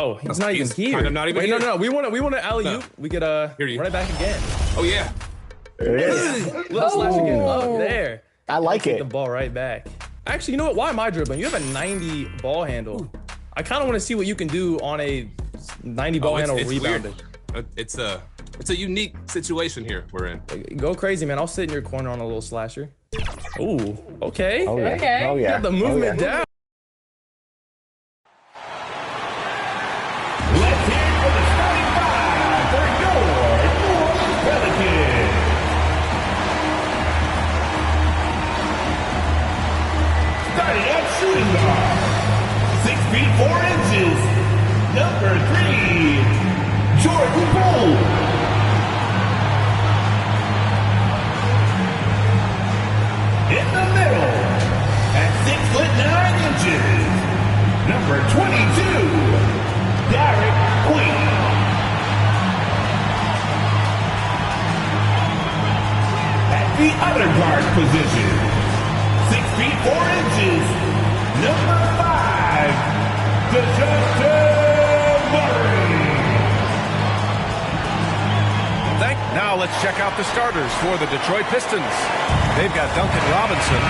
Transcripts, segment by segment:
Oh, he's not even here. Kind of not even Wait, here. no. We want to alley-oop. We could run it back again. Oh, yeah. Little slash again. Oh, there. I like Take it. the ball right back. Actually, you know what? Why am I dribbling? You have a 90 ball handle. I kind of want to see what you can do on a 90 ball handle rebounding. It's a unique situation here we're in. Go crazy, man. I'll sit in your corner on a little slasher. Ooh, okay. Oh, yeah. Okay. Oh, yeah. Got the movement down. Let's hear it for the starting five for your New Orleans Pelicans. Starting at shooting guard, 6 feet 4 inches, number 3, Jordan Poole. In the middle, at 6 foot 9 inches, number 22, Derek Queen. At the other guard position, 6 feet 4 inches, number 5, DeJounte Murray. Now let's check out the starters for the Detroit Pistons. They've got Duncan Robinson.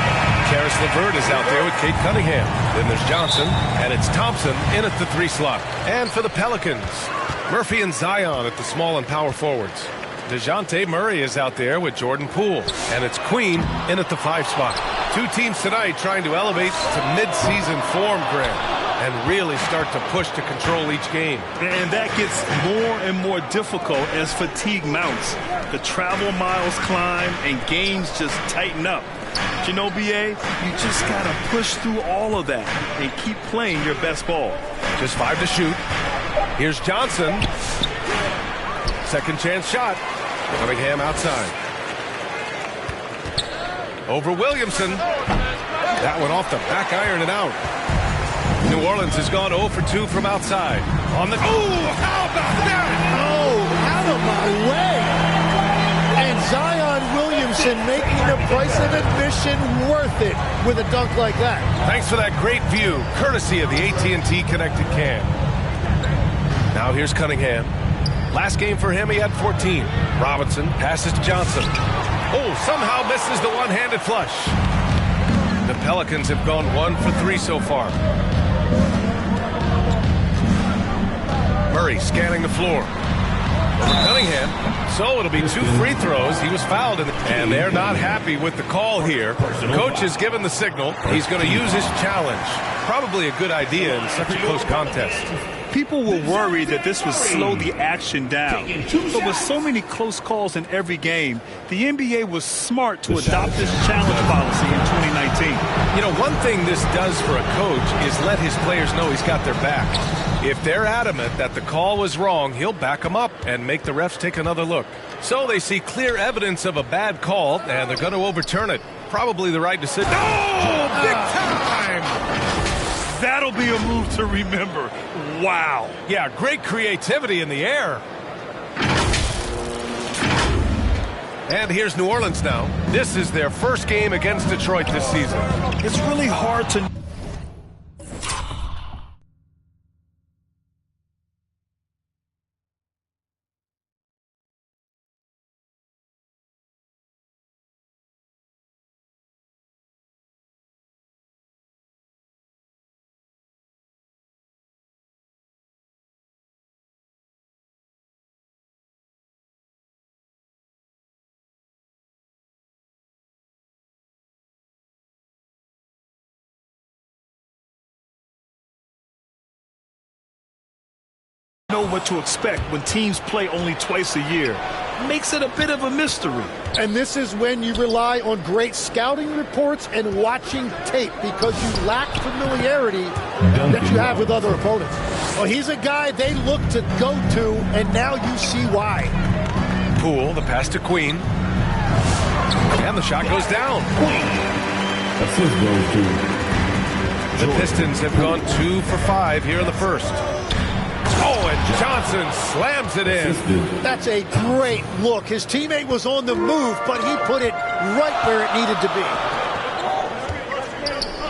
Karis LeVert is out there with Kate Cunningham. Then there's Johnson, and it's Thompson in at the 3 slot. And for the Pelicans, Murphy and Zion at the small and power forwards. DeJounte Murray is out there with Jordan Poole, and it's Queen in at the 5 spot. 2 teams tonight trying to elevate to mid-season form, Grant, and really start to push to control each game. And that gets more and more difficult as fatigue mounts. The travel miles climb and games just tighten up. But you know, BA, you just got to push through all of that and keep playing your best ball. Just 5 to shoot. Here's Johnson. Second chance shot. Cunningham outside. Over Williamson. That one off the back iron and out. New Orleans has gone 0 for 2 from outside. On the... Oh, how about that? Oh, out of my way. And Zion Williamson making the price of admission worth it with a dunk like that. Thanks for that great view, courtesy of the AT&T Connected Cam. Now here's Cunningham. Last game for him, he had 14. Robinson passes to Johnson. Oh, somehow misses the one-handed flush. The Pelicans have gone 1 for 3 so far. Murray scanning the floor. Over Cunningham. So it'll be 2 free throws. He was fouled. And they're not happy with the call here. Coach has given the signal. He's going to use his challenge. Probably a good idea in such a close contest. People were worried that this would slow the action down. But with so many close calls in every game, the NBA was smart to adopt this challenge policy in 2019. You know, one thing this does for a coach is let his players know he's got their back. If they're adamant that the call was wrong, he'll back them up and make the refs take another look. So they see clear evidence of a bad call, and they're going to overturn it. Probably the right decision. Oh, big time! That'll be a move to remember. Wow. Yeah, great creativity in the air. And here's New Orleans now. This is their first game against Detroit this season. It's really hard to... know what to expect when teams play only twice a year. Makes it a bit of a mystery. And this is when you rely on great scouting reports and watching tape because you lack familiarity that you have with other opponents. Well, he's a guy they look to go to, and now you see why. Poole, the pass to Queen. And the shot goes down. Assist goes to The Pistons have gone 2 for 5 here in the first. Oh, and Johnson slams it in. That's a great look. His teammate was on the move, but he put it right where it needed to be.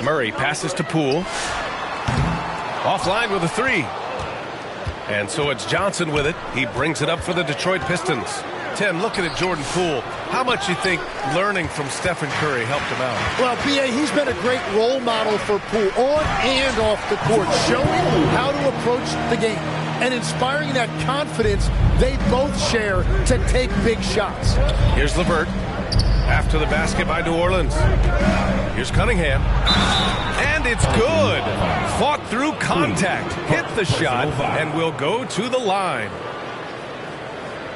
Murray passes to Poole. Offline with a 3. And so it's Johnson with it. He brings it up for the Detroit Pistons. Tim, looking at Jordan Poole, how much you think learning from Stephen Curry helped him out? Well, B.A., he's been a great role model for Poole on and off the court, showing how to approach the game and inspiring that confidence they both share to take big shots. Here's LeVert. After the basket by New Orleans. Here's Cunningham. And it's good. Fought through contact. Hit the shot and will go to the line.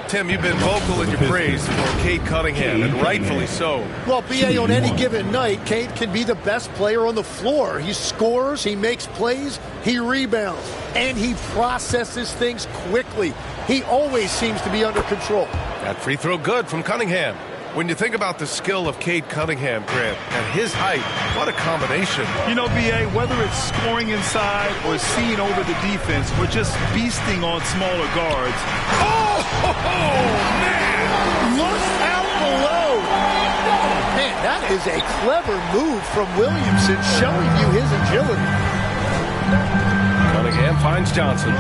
Tim, you've been vocal in your praise for Cade Cunningham, and rightfully so. Well, B.A., on any given night, Cade can be the best player on the floor. He scores, he makes plays, he rebounds, and he processes things quickly. He always seems to be under control. That free throw good from Cunningham. When you think about the skill of Cade Cunningham, Grant, and his height, what a combination. You know, B.A., whether it's scoring inside or seeing over the defense or just beasting on smaller guards. Oh, man! Look out below! Man, that is a clever move from Williamson, showing you his agility. Cunningham finds Johnson.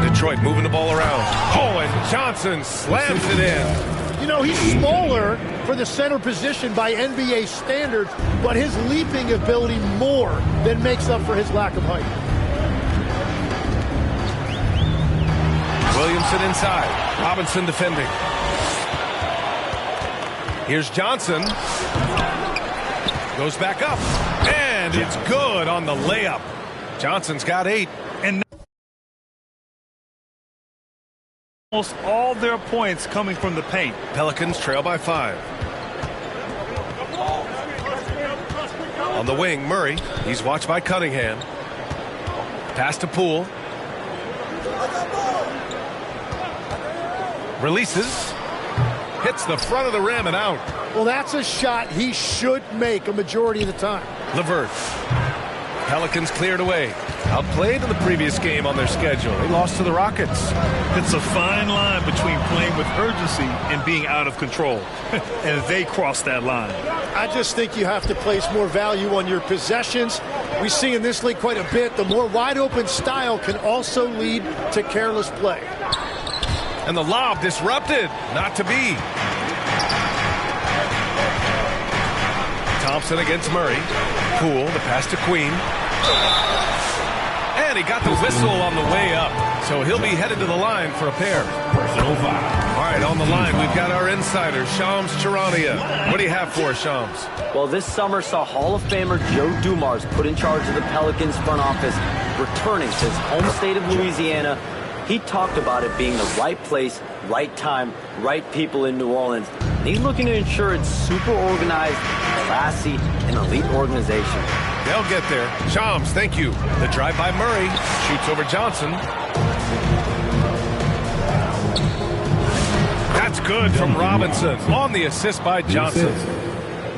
Detroit moving the ball around. Oh, and Johnson slams it in. You know, he's smaller for the center position by NBA standards, but his leaping ability more than makes up for his lack of height. Williamson inside. Robinson defending. Here's Johnson. Goes back up. And it's good on the layup. Johnson's got 8. And almost all their points coming from the paint. Pelicans trail by 5. On the wing, Murray. He's watched by Cunningham. Pass to Poole. Releases. Hits the front of the rim and out. Well, that's a shot he should make a majority of the time. LeVert. Pelicans cleared away. Outplayed in the previous game on their schedule. They lost to the Rockets. It's a fine line between playing with urgency and being out of control. And they crossed that line. I just think you have to place more value on your possessions. We see in this league quite a bit. The more wide open style can also lead to careless play. And the lob disrupted. Not to be. Thompson against Murray. Poole, the pass to Queen. And he got the whistle on the way up. So he'll be headed to the line for a pair. Personal foul. All right, on the line, we've got our insider, Shams Charania. What do you have for us, Shams? Well, this summer saw Hall of Famer Joe Dumars put in charge of the Pelicans front office, returning to his home state of Louisiana. He talked about it being the right place, right time, right people in New Orleans. And he's looking to ensure it's super organized, classy, and elite organization. They'll get there. Shams, thank you. The drive by Murray. Shoots over Johnson. That's good from Robinson on the assist by Johnson.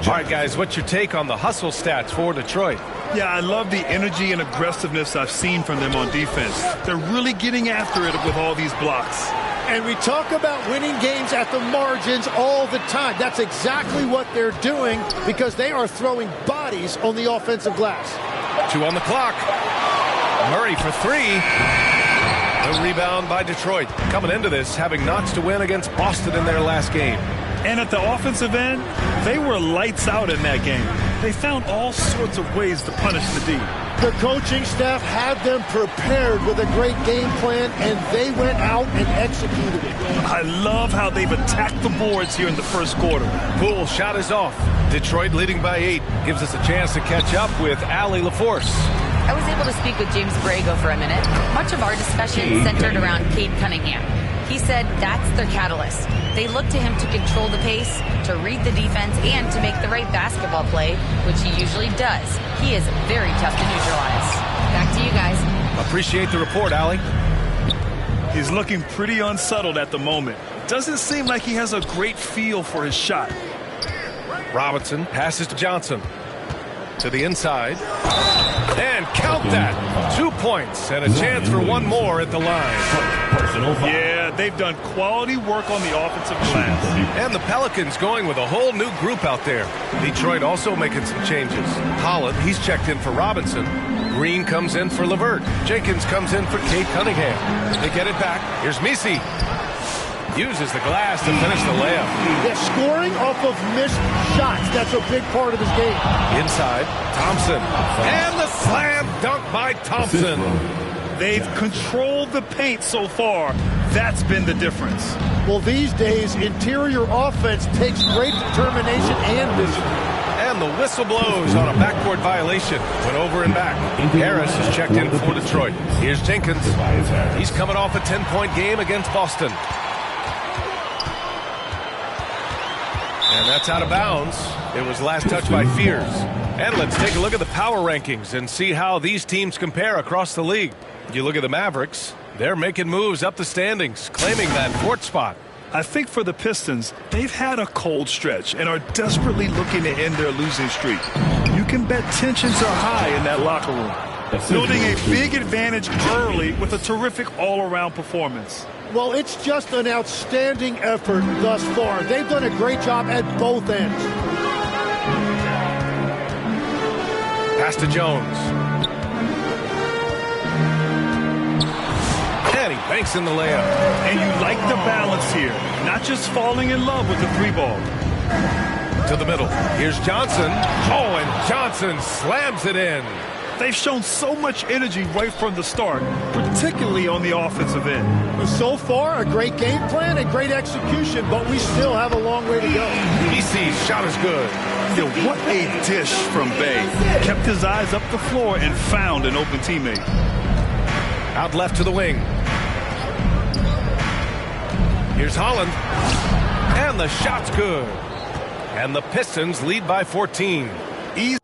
All right, guys, what's your take on the hustle stats for Detroit? Yeah, I love the energy and aggressiveness I've seen from them on defense. They're really getting after it with all these blocks. And we talk about winning games at the margins all the time. That's exactly what they're doing because they are throwing bodies on the offensive glass. 2 on the clock. Murray for 3. The rebound by Detroit. Coming into this, having knots to win against Boston in their last game. And at the offensive end, they were lights out in that game. They found all sorts of ways to punish the D. The coaching staff had them prepared with a great game plan, and they went out and executed it. I love how they've attacked the boards here in the first quarter. Poole shot is off. Detroit leading by 8. Gives us a chance to catch up with Allie LaForce. I was able to speak with James Borrego for a minute. Much of our discussion centered around Cade Cunningham. He said that's their catalyst. They look to him to control the pace, to read the defense, and to make the right basketball play, which he usually does. He is very tough to neutralize. Back to you guys. Appreciate the report, Allie. He's looking pretty unsettled at the moment. Doesn't seem like he has a great feel for his shot. Robinson passes to Johnson. To the inside. And count that. 2 points and a chance for one more at the line. Yeah, they've done quality work on the offensive glass. And the Pelicans going with a whole new group out there. Detroit also making some changes. Holland, he's checked in for Robinson. Green comes in for LeVert. Jenkins comes in for Cade Cunningham. They get it back. Here's Messi. Uses the glass to finish the layup. Yeah, scoring off of missed shots. That's a big part of his game. Inside, Thompson. And the slam dunk by Thompson. They've controlled the paint so far. That's been the difference. Well, these days, interior offense takes great determination and vision. And the whistle blows on a backcourt violation. Went over and back. Harris is checked in for Detroit. Here's Jenkins. He's coming off a 10-point game against Boston. And that's out of bounds. It was last touched by Fears. And let's take a look at the power rankings and see how these teams compare across the league. You look at the Mavericks. They're making moves up the standings, claiming that fourth spot. I think for the Pistons, they've had a cold stretch and are desperately looking to end their losing streak. You can bet tensions are high in that locker room. Building a big advantage early with a terrific all-around performance. Well, it's just an outstanding effort thus far. They've done a great job at both ends. Pass to Jones. And he banks in the layup. And you like the balance here. Not just falling in love with the three ball. To the middle. Here's Johnson. Oh, and Johnson slams it in. They've shown so much energy right from the start, particularly on the offensive end. So far, a great game plan and great execution, but we still have a long way to go. BC's shot is good. Yeah, what a dish from Bay. Kept his eyes up the floor and found an open teammate. Out left to the wing. Here's Holland. And the shot's good. And the Pistons lead by 14. Easy.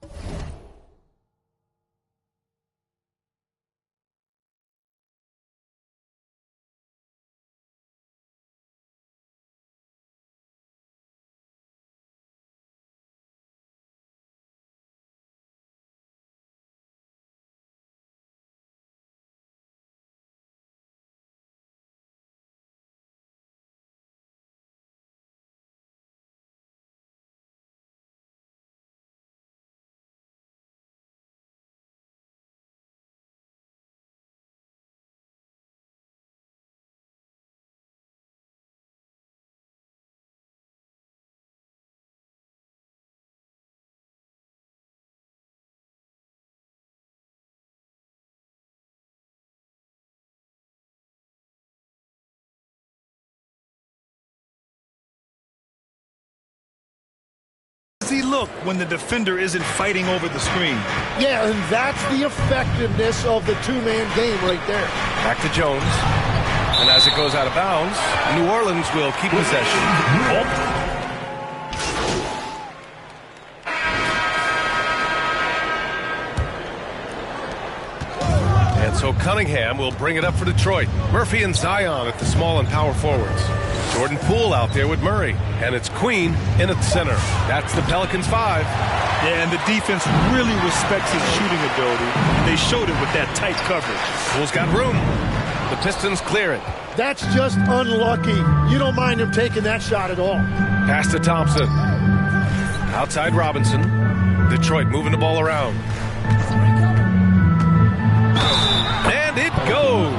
Look when the defender isn't fighting over the screen. Yeah, and that's the effectiveness of the two-man game right there. Back to Jones. And as it goes out of bounds, New Orleans will keep possession. And so Cunningham will bring it up for Detroit. Murphy and Zion at the small and power forwards. Jordan Poole out there with Murray. And it's Queen in at the center. That's the Pelicans 5. Yeah, and the defense really respects his shooting ability. They showed it with that tight coverage. Poole's got room. The Pistons clear it. That's just unlucky. You don't mind him taking that shot at all. Pass to Thompson. Outside Robinson. Detroit moving the ball around. And it goes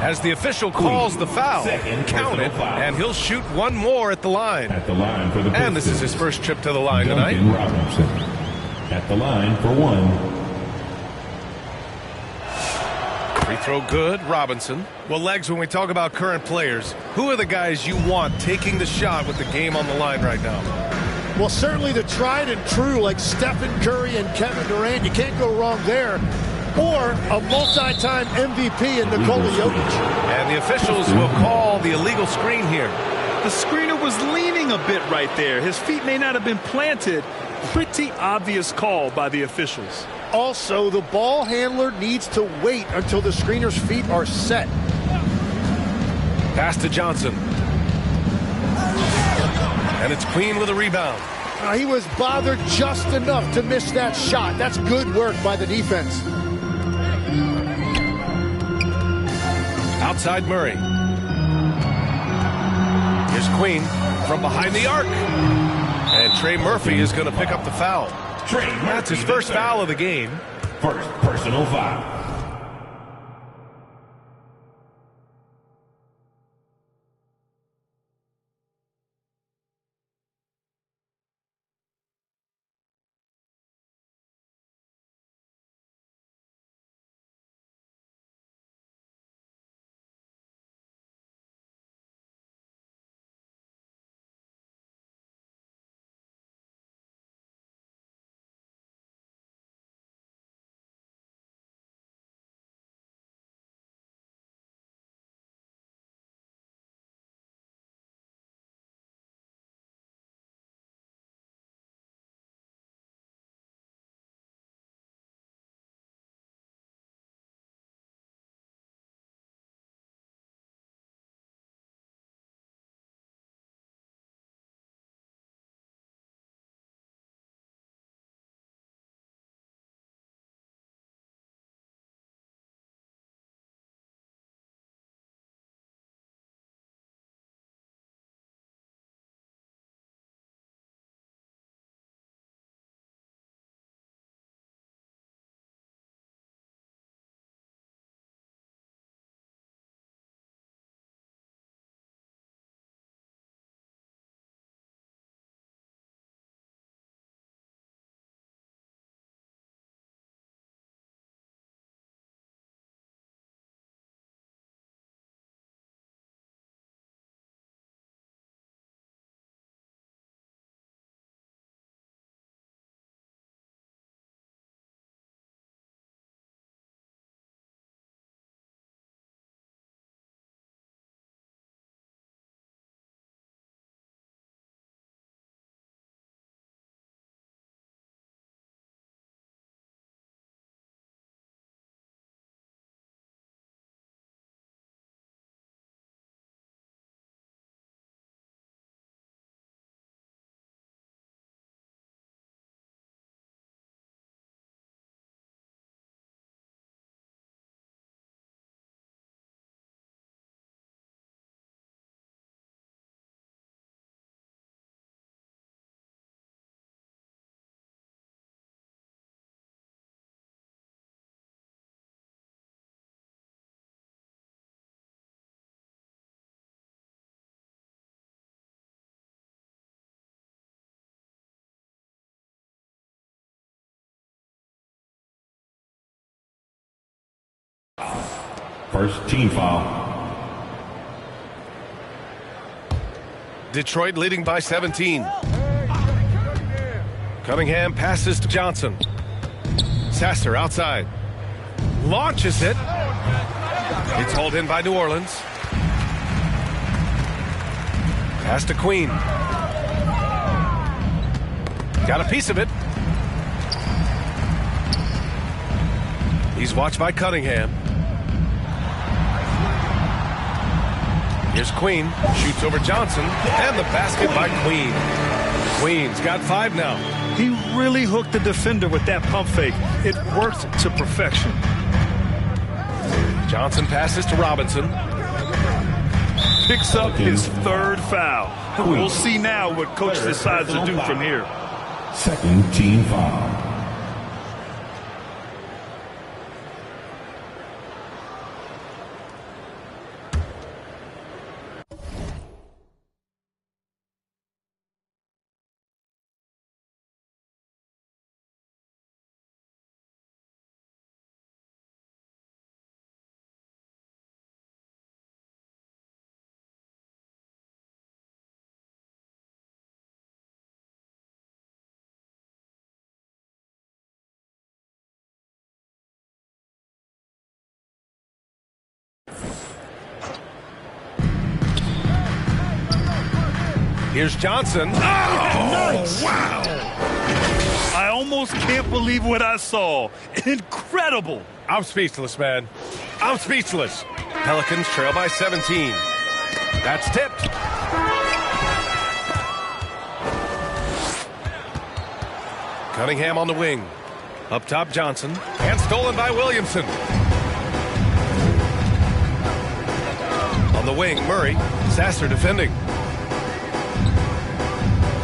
as the official calls the foul. Count it, and he'll shoot one more at the line. At the line for the and this is his first trip to the line tonight. Robinson at the line for one. Free throw good, Robinson. Well, Legs, when we talk about current players, who are the guys you want taking the shot with the game on the line right now? Well, certainly the tried and true like Stephen Curry and Kevin Durant. You can't go wrong there. Or a multi-time MVP in Nikola Jokic. And the officials will call the illegal screen here. The screener was leaning a bit right there. His feet may not have been planted. Pretty obvious call by the officials. Also, the ball handler needs to wait until the screener's feet are set. Pass to Johnson. And it's Queen with a rebound. He was bothered just enough to miss that shot. That's good work by the defense. Outside Murray. Here's Queen from behind the arc. And Trey Murphy is going to pick up the foul. That's his first foul of the game. First personal foul. First team foul. Detroit leading by 17. Cunningham passes to Johnson. Sasser outside. Launches it. It's hauled in by New Orleans. Pass to Queen. Got a piece of it. He's watched by Cunningham. Here's Queen, shoots over Johnson, and the basket by Queen. Queen's got 5 now. He really hooked the defender with that pump fake. It worked to perfection. Johnson passes to Robinson. Picks up his 3rd foul. We'll see now what coach decides to do from here. Second team foul. Here's Johnson. Oh, Nice. wow. I almost can't believe what I saw. Incredible. I'm speechless, man. I'm speechless. Pelicans trail by 17. That's tipped. Cunningham on the wing. Up top, Johnson. And stolen by Williamson. On the wing, Murray. Sasser defending.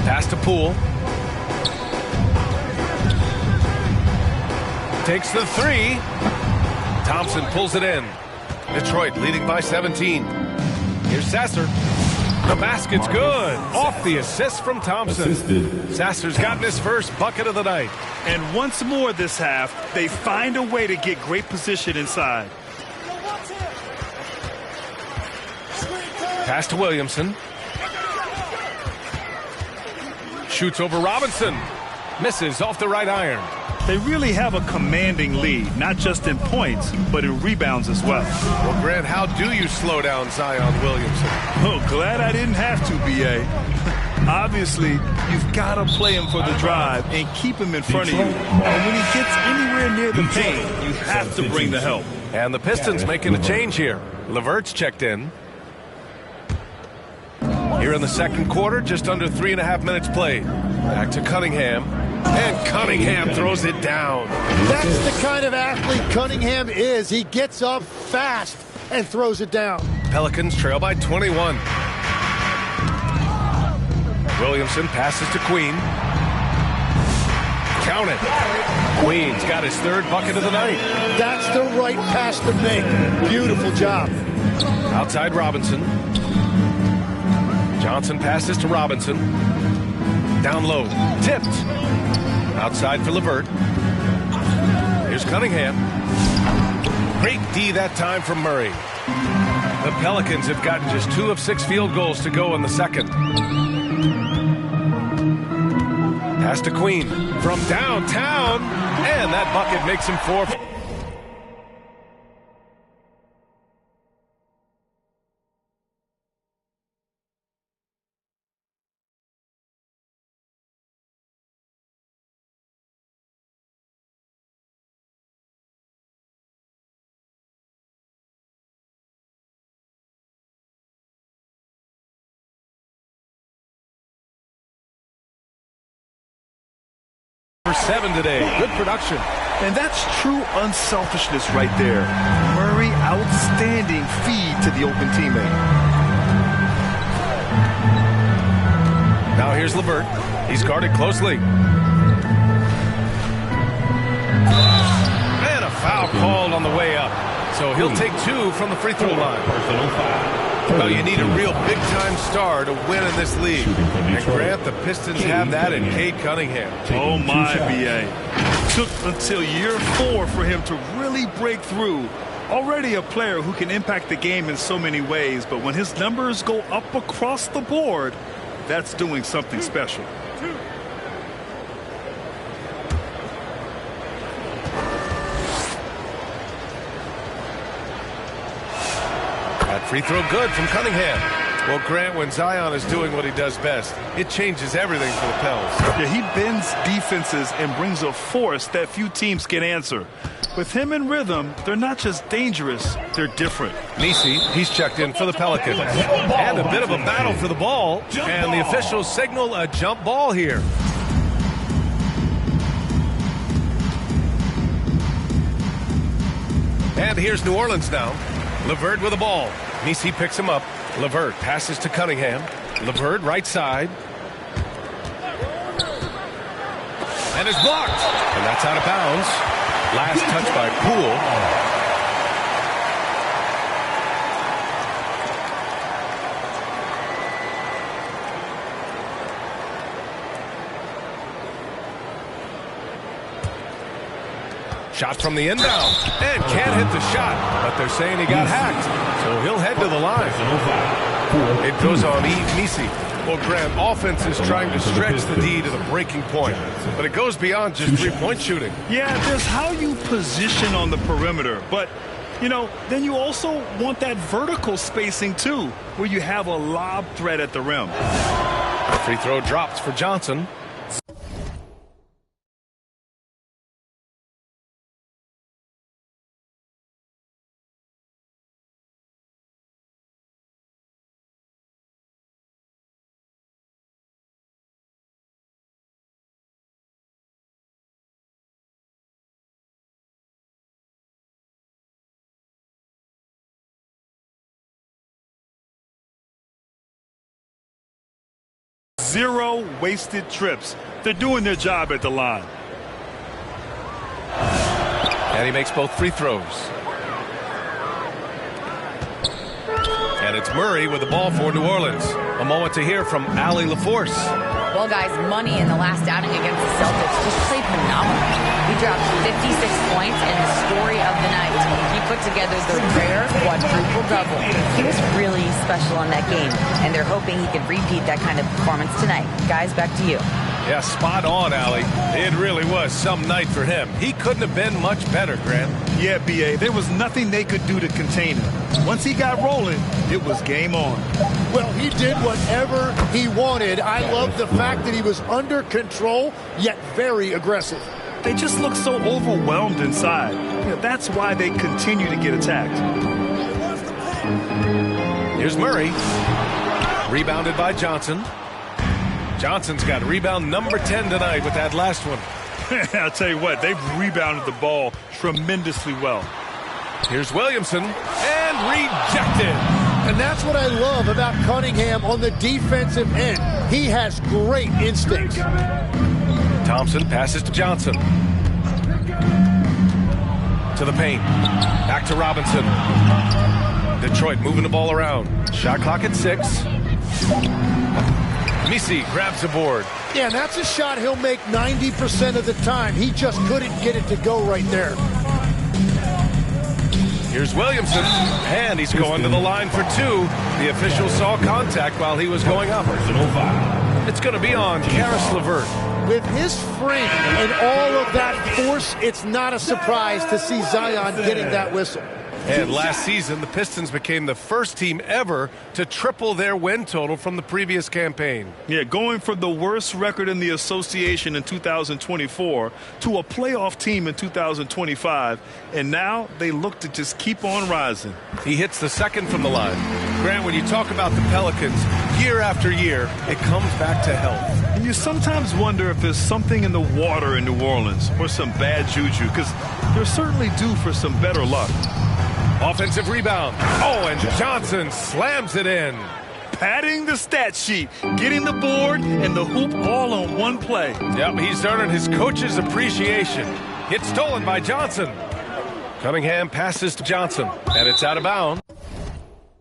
Pass to Poole. takes the three. Thompson pulls it in. Detroit leading by 17. Here's Sasser. The basket's good. Off the assist from Thompson. Sasser's gotten his first bucket of the night. And once more this half, they find a way to get great position inside. Pass to Williamson. Shoots over Robinson. Misses off the right iron. They really have a commanding lead, not just in points, but in rebounds as well. Well, Grant, how do you slow down Zion Williamson? Oh, glad I didn't have to, B.A. Obviously, you've got to play him for the drive and keep him in front of you. And when he gets anywhere near the paint, you have to bring the help. And the Pistons making a change here. LeVert's checked in. Here in the second quarter, just under 3.5 minutes played. Back to Cunningham. And Cunningham throws it down. That's the kind of athlete Cunningham is. He gets up fast and throws it down. Pelicans trail by 21. Williamson passes to Queen. Count it. Queen's got his third bucket of the night. That's the right pass to make. Beautiful job. Outside Robinson. Johnson passes to Robinson. Down low. Tipped. Outside for LeVert. Here's Cunningham. Great D that time from Murray. The Pelicans have gotten just 2 of 6 field goals to go in the second. Pass to Queen from downtown. And that bucket makes him 4. For 7 today. Good production. And that's true unselfishness right there. Murray, outstanding feed to the open teammate. Now here's LeVert. He's guarded closely. And a foul called on the way up. So he'll take 2 from the free throw line. Personal foul. Well, you need a real big-time star to win in this league. And Grant, the Pistons have that in Cade Cunningham. Oh, my, B.A. Took until year 4 for him to really break through. Already a player who can impact the game in so many ways, but when his numbers go up across the board, that's doing something special. Free throw good from Cunningham. Well, Grant, when Zion is doing what he does best, it changes everything for the Pels. Yeah, he bends defenses and brings a force that few teams can answer. With him in rhythm, they're not just dangerous, they're different. Nisi, he's checked in for the Pelicans. And a bit of a battle for the ball. And the officials signal a jump ball here. And here's New Orleans now. LeVert with the ball. Nisi picks him up. LeVert passes to Cunningham. LeVert right side. And is blocked. And that's out of bounds. Last touch by Poole. Shot from the inbound. And can't hit the shot. But they're saying he got hacked. So he'll head to the line. It goes on Yves Nisi. Well, Grant, offense is trying to stretch the D to the breaking point. But it goes beyond just three-point shooting. Yeah, there's how you position on the perimeter. But, you know, then you also want that vertical spacing, too, where you have a lob threat at the rim. Free throw drops for Johnson. Zero wasted trips. They're doing their job at the line. And he makes both free throws. And it's Murray with the ball for New Orleans. A moment to hear from Allie LaForce. Well, guys, Money in the last outing against the Celtics just played phenomenal. He dropped 56 points and the story of the night. He put together the rare quadruple double. He was really special in that game, and they're hoping he can repeat that kind of performance tonight. Guys, back to you. Yeah, spot on, Allie. It really was some night for him. He couldn't have been much better, Grant. Yeah, B.A., there was nothing they could do to contain him. Once he got rolling, it was game on. Well, he did whatever he wanted. I love the fact that he was under control, yet very aggressive. They just look so overwhelmed inside. That's why they continue to get attacked. Here's Murray. Rebounded by Johnson. Johnson's got rebound number 10 tonight with that last one. I'll tell you what, they've rebounded the ball tremendously well. Here's Williamson, and rejected. And that's what I love about Cunningham on the defensive end. He has great instincts. Thompson passes to Johnson. To the paint. Back to Robinson. Detroit moving the ball around. Shot clock at 6. Misi grabs the board. Yeah, that's a shot he'll make 90% of the time. He just couldn't get it to go right there. Here's Williamson, and he's going to the line for 2. The official saw contact while he was going up. It's going to be on Caris LeVert. With his frame and all of that force, it's not a surprise to see Zion getting that whistle. And last season, the Pistons became the first team ever to triple their win total from the previous campaign. Yeah, going from the worst record in the association in 2024 to a playoff team in 2025, and now they look to just keep on rising. He hits the second from the line. Grant, when you talk about the Pelicans, year after year, it comes back to health. And you sometimes wonder if there's something in the water in New Orleans or some bad juju, because they're certainly due for some better luck. Offensive rebound. Oh, and Johnson slams it in. Padding the stat sheet, getting the board and the hoop all on one play. Yep, he's earning his coach's appreciation. It's stolen by Johnson. Cunningham passes to Johnson, and it's out of bounds.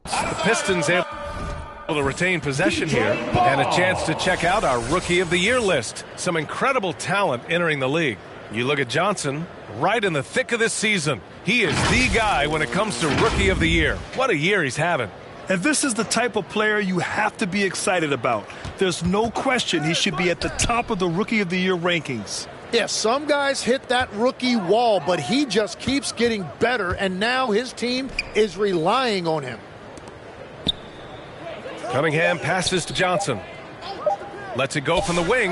The Pistons able to retain possession here, and a chance to check out our Rookie of the Year list. Some incredible talent entering the league. You look at Johnson, right in the thick of this season. He is the guy when it comes to Rookie of the Year. What a year he's having. And this is the type of player you have to be excited about. There's no question he should be at the top of the Rookie of the Year rankings. Yeah, some guys hit that rookie wall, but he just keeps getting better, and now his team is relying on him. Cunningham passes to Johnson. Lets it go from the wing.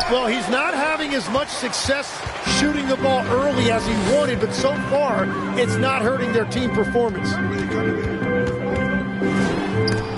Well, he's not having as much success shooting the ball early as he wanted, but so far, it's not hurting their team performance.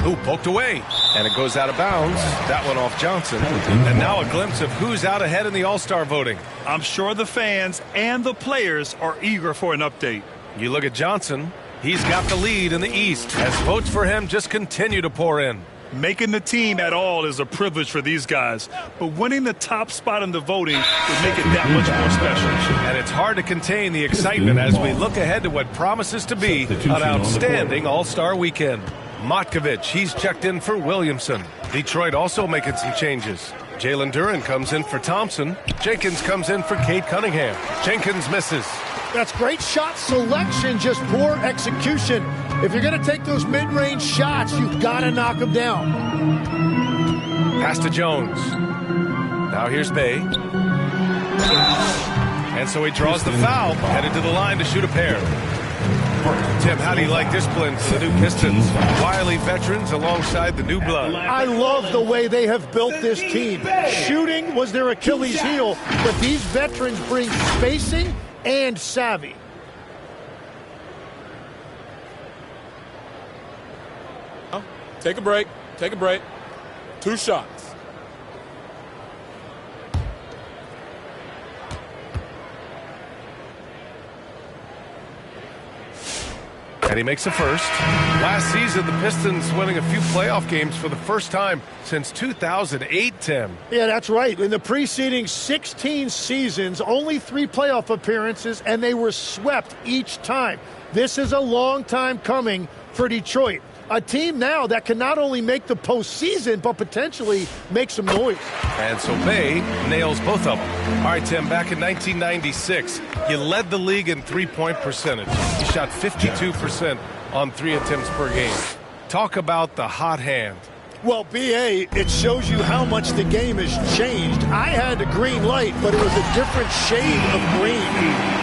Ooh, poked away. And it goes out of bounds. That one off Johnson. And now a glimpse of who's out ahead in the All-Star voting. I'm sure the fans and the players are eager for an update. You look at Johnson. He's got the lead in the East as votes for him just continue to pour in. Making the team at all is a privilege for these guys, but winning the top spot in the voting would make it that much more special. And it's hard to contain the excitement as we look ahead to what promises to be an outstanding All-Star weekend. Matkovic, he's checked in for Williamson. Detroit also making some changes. Jalen Duren comes in for Thompson. Jenkins comes in for Cade Cunningham. Jenkins misses. That's great shot selection, just poor execution. If you're going to take those mid-range shots, you've got to knock them down. Pass to Jones. Now here's Bay. And so he draws the foul, headed to the line to shoot a pair. Tim, how do you like this blend for the new Pistons? Wily veterans alongside the new blood. I love the way they have built this team. Shooting was their Achilles heel, but these veterans bring spacing and savvy. Take a break. Take a break. 2 shots. And And he makes a first. Last season, the Pistons winning a few playoff games for the first time since 2008, Tim. Yeah, that's right. In the preceding 16 seasons, only 3 playoff appearances, and they were swept each time. This is a long time coming for Detroit. A team now that can not only make the postseason, but potentially make some noise. And so Bay nails both of them. All right, Tim, back in 1996, you led the league in three-point percentage. You shot 52% on 3 attempts per game. Talk about the hot hand. Well, B.A., it shows you how much the game has changed. I had a green light, but it was a different shade of green.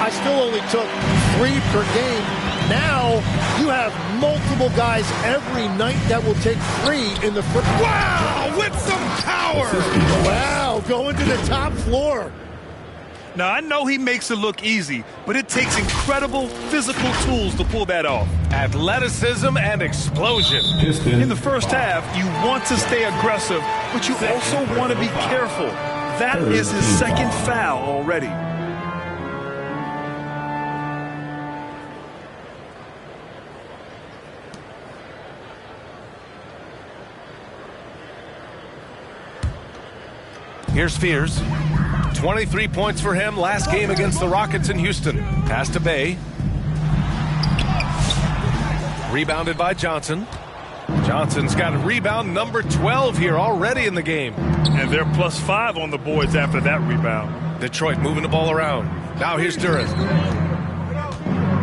I still only took 3 per game. Now you have multiple guys every night that will take 3 in the first. Wow, with some power. Wow, going to the top floor. Now, I know he makes it look easy, but it takes incredible physical tools to pull that off. Athleticism and explosion. In the first half, you want to stay aggressive, but you also want to be careful. That is his second foul already. Here's Fears. 23 points for him last game against the Rockets in Houston. Pass to Bay. Rebounded by Johnson. Johnson's got a rebound number 12 here already in the game. And they're +5 on the boards after that rebound. Detroit moving the ball around. Now here's Duren.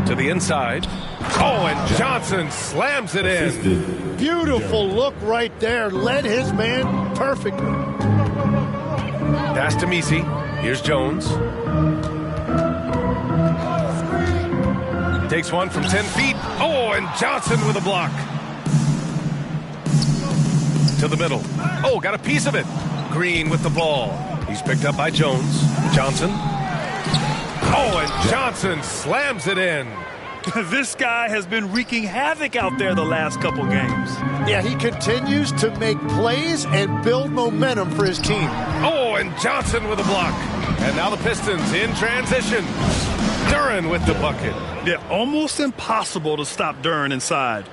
To the inside. Oh, and Johnson slams it in. Beautiful look right there. Led his man perfectly. Pass to Messi. Here's Jones. Takes one from 10 feet. Oh, and Johnson with a block. To the middle. Oh, got a piece of it. Green with the ball. He's picked up by Jones. Johnson. Oh, and Johnson slams it in. This guy has been wreaking havoc out there the last couple games. Yeah, he continues to make plays and build momentum for his team. Oh, and Johnson with a block. And now the Pistons in transition. Duren with the bucket. Yeah, almost impossible to stop Duren inside.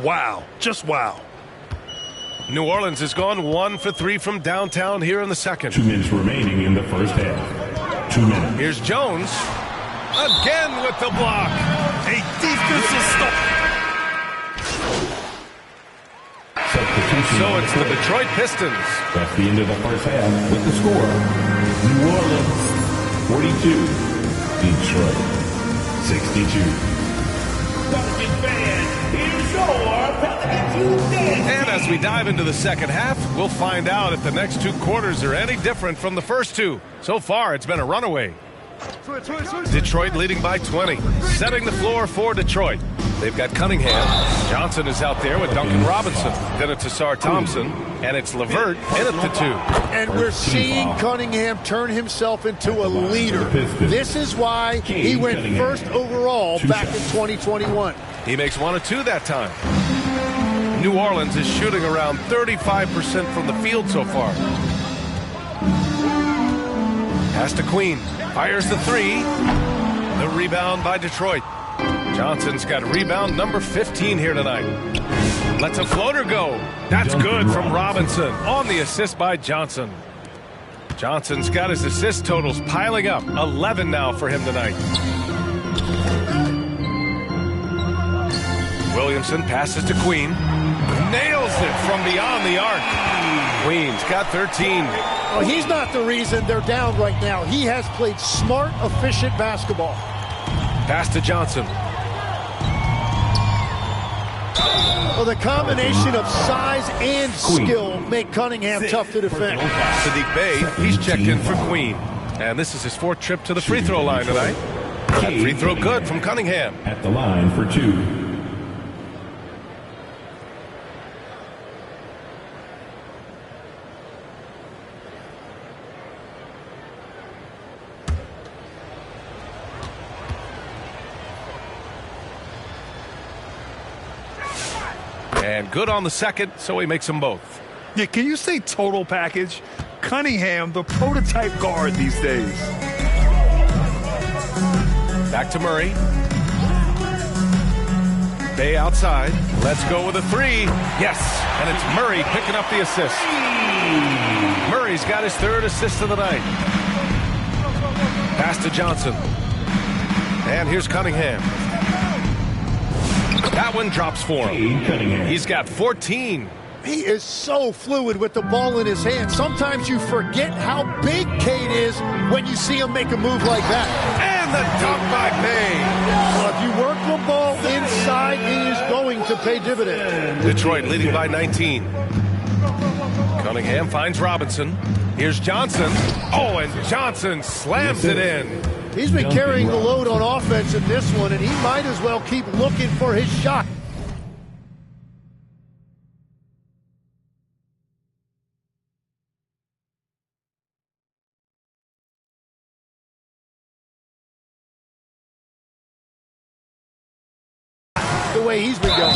Wow, just wow. New Orleans has gone 1 for 3 from downtown here in the second. 2 minutes remaining in the first half. 2 minutes. Here's Jones. Again with the block. A defensive stop. So it's the Detroit Pistons. That's the end of the first half with the score. New Orleans 42. Detroit 62. Pelicans fan, here's your Pelicans dance. And as we dive into the second half, we'll find out if the next 2 quarters are any different from the first 2. So far, it's been a runaway. Detroit leading by 20, setting the floor for Detroit. They've got Cunningham. Johnson is out there with Duncan Robinson. Then it's Ausar Thompson, and it's LeVert in at the 2. And we're seeing Cunningham turn himself into a leader. This is why he went first overall back in 2021. He makes 1 of 2 that time. New Orleans is shooting around 35% from the field so far. Pass to Queen. Fires the 3. The rebound by Detroit. Johnson's got rebound number 15 here tonight. Lets a floater go. That's good from Robinson on the assist by Johnson. Johnson's got his assist totals piling up. 11 now for him tonight. Williamson passes to Queen. Nails it from beyond the arc. Queen's got 13. Well, he's not the reason they're down right now. He has played smart, efficient basketball. Pass to Johnson. Well, the combination of size and skill make Cunningham tough to defend. Saddiq Bey, he's checked in for Queen. And this is his 4th trip to the free throw line tonight. That free throw good from Cunningham. At the line for 2. And good on the second, so he makes them both. Yeah, can you say total package? Cunningham, the prototype guard these days. Back to Murray. Bay outside. Let's go with a three. Yes, and it's Murray picking up the assist. Murray's got his third assist of the night. Pass to Johnson. And here's Cunningham. That one drops for him. He's got 14. He is so fluid with the ball in his hand. Sometimes you forget how big Cade is when you see him make a move like that. And the dunk by Bay. Well, if you work the ball inside, it is going to pay dividends. Detroit leading by 19. Cunningham finds Robinson. Here's Johnson. Oh, and Johnson slams it in. He's been carrying the load on offense in this one, and he might as well keep looking for his shot. The way he's been going.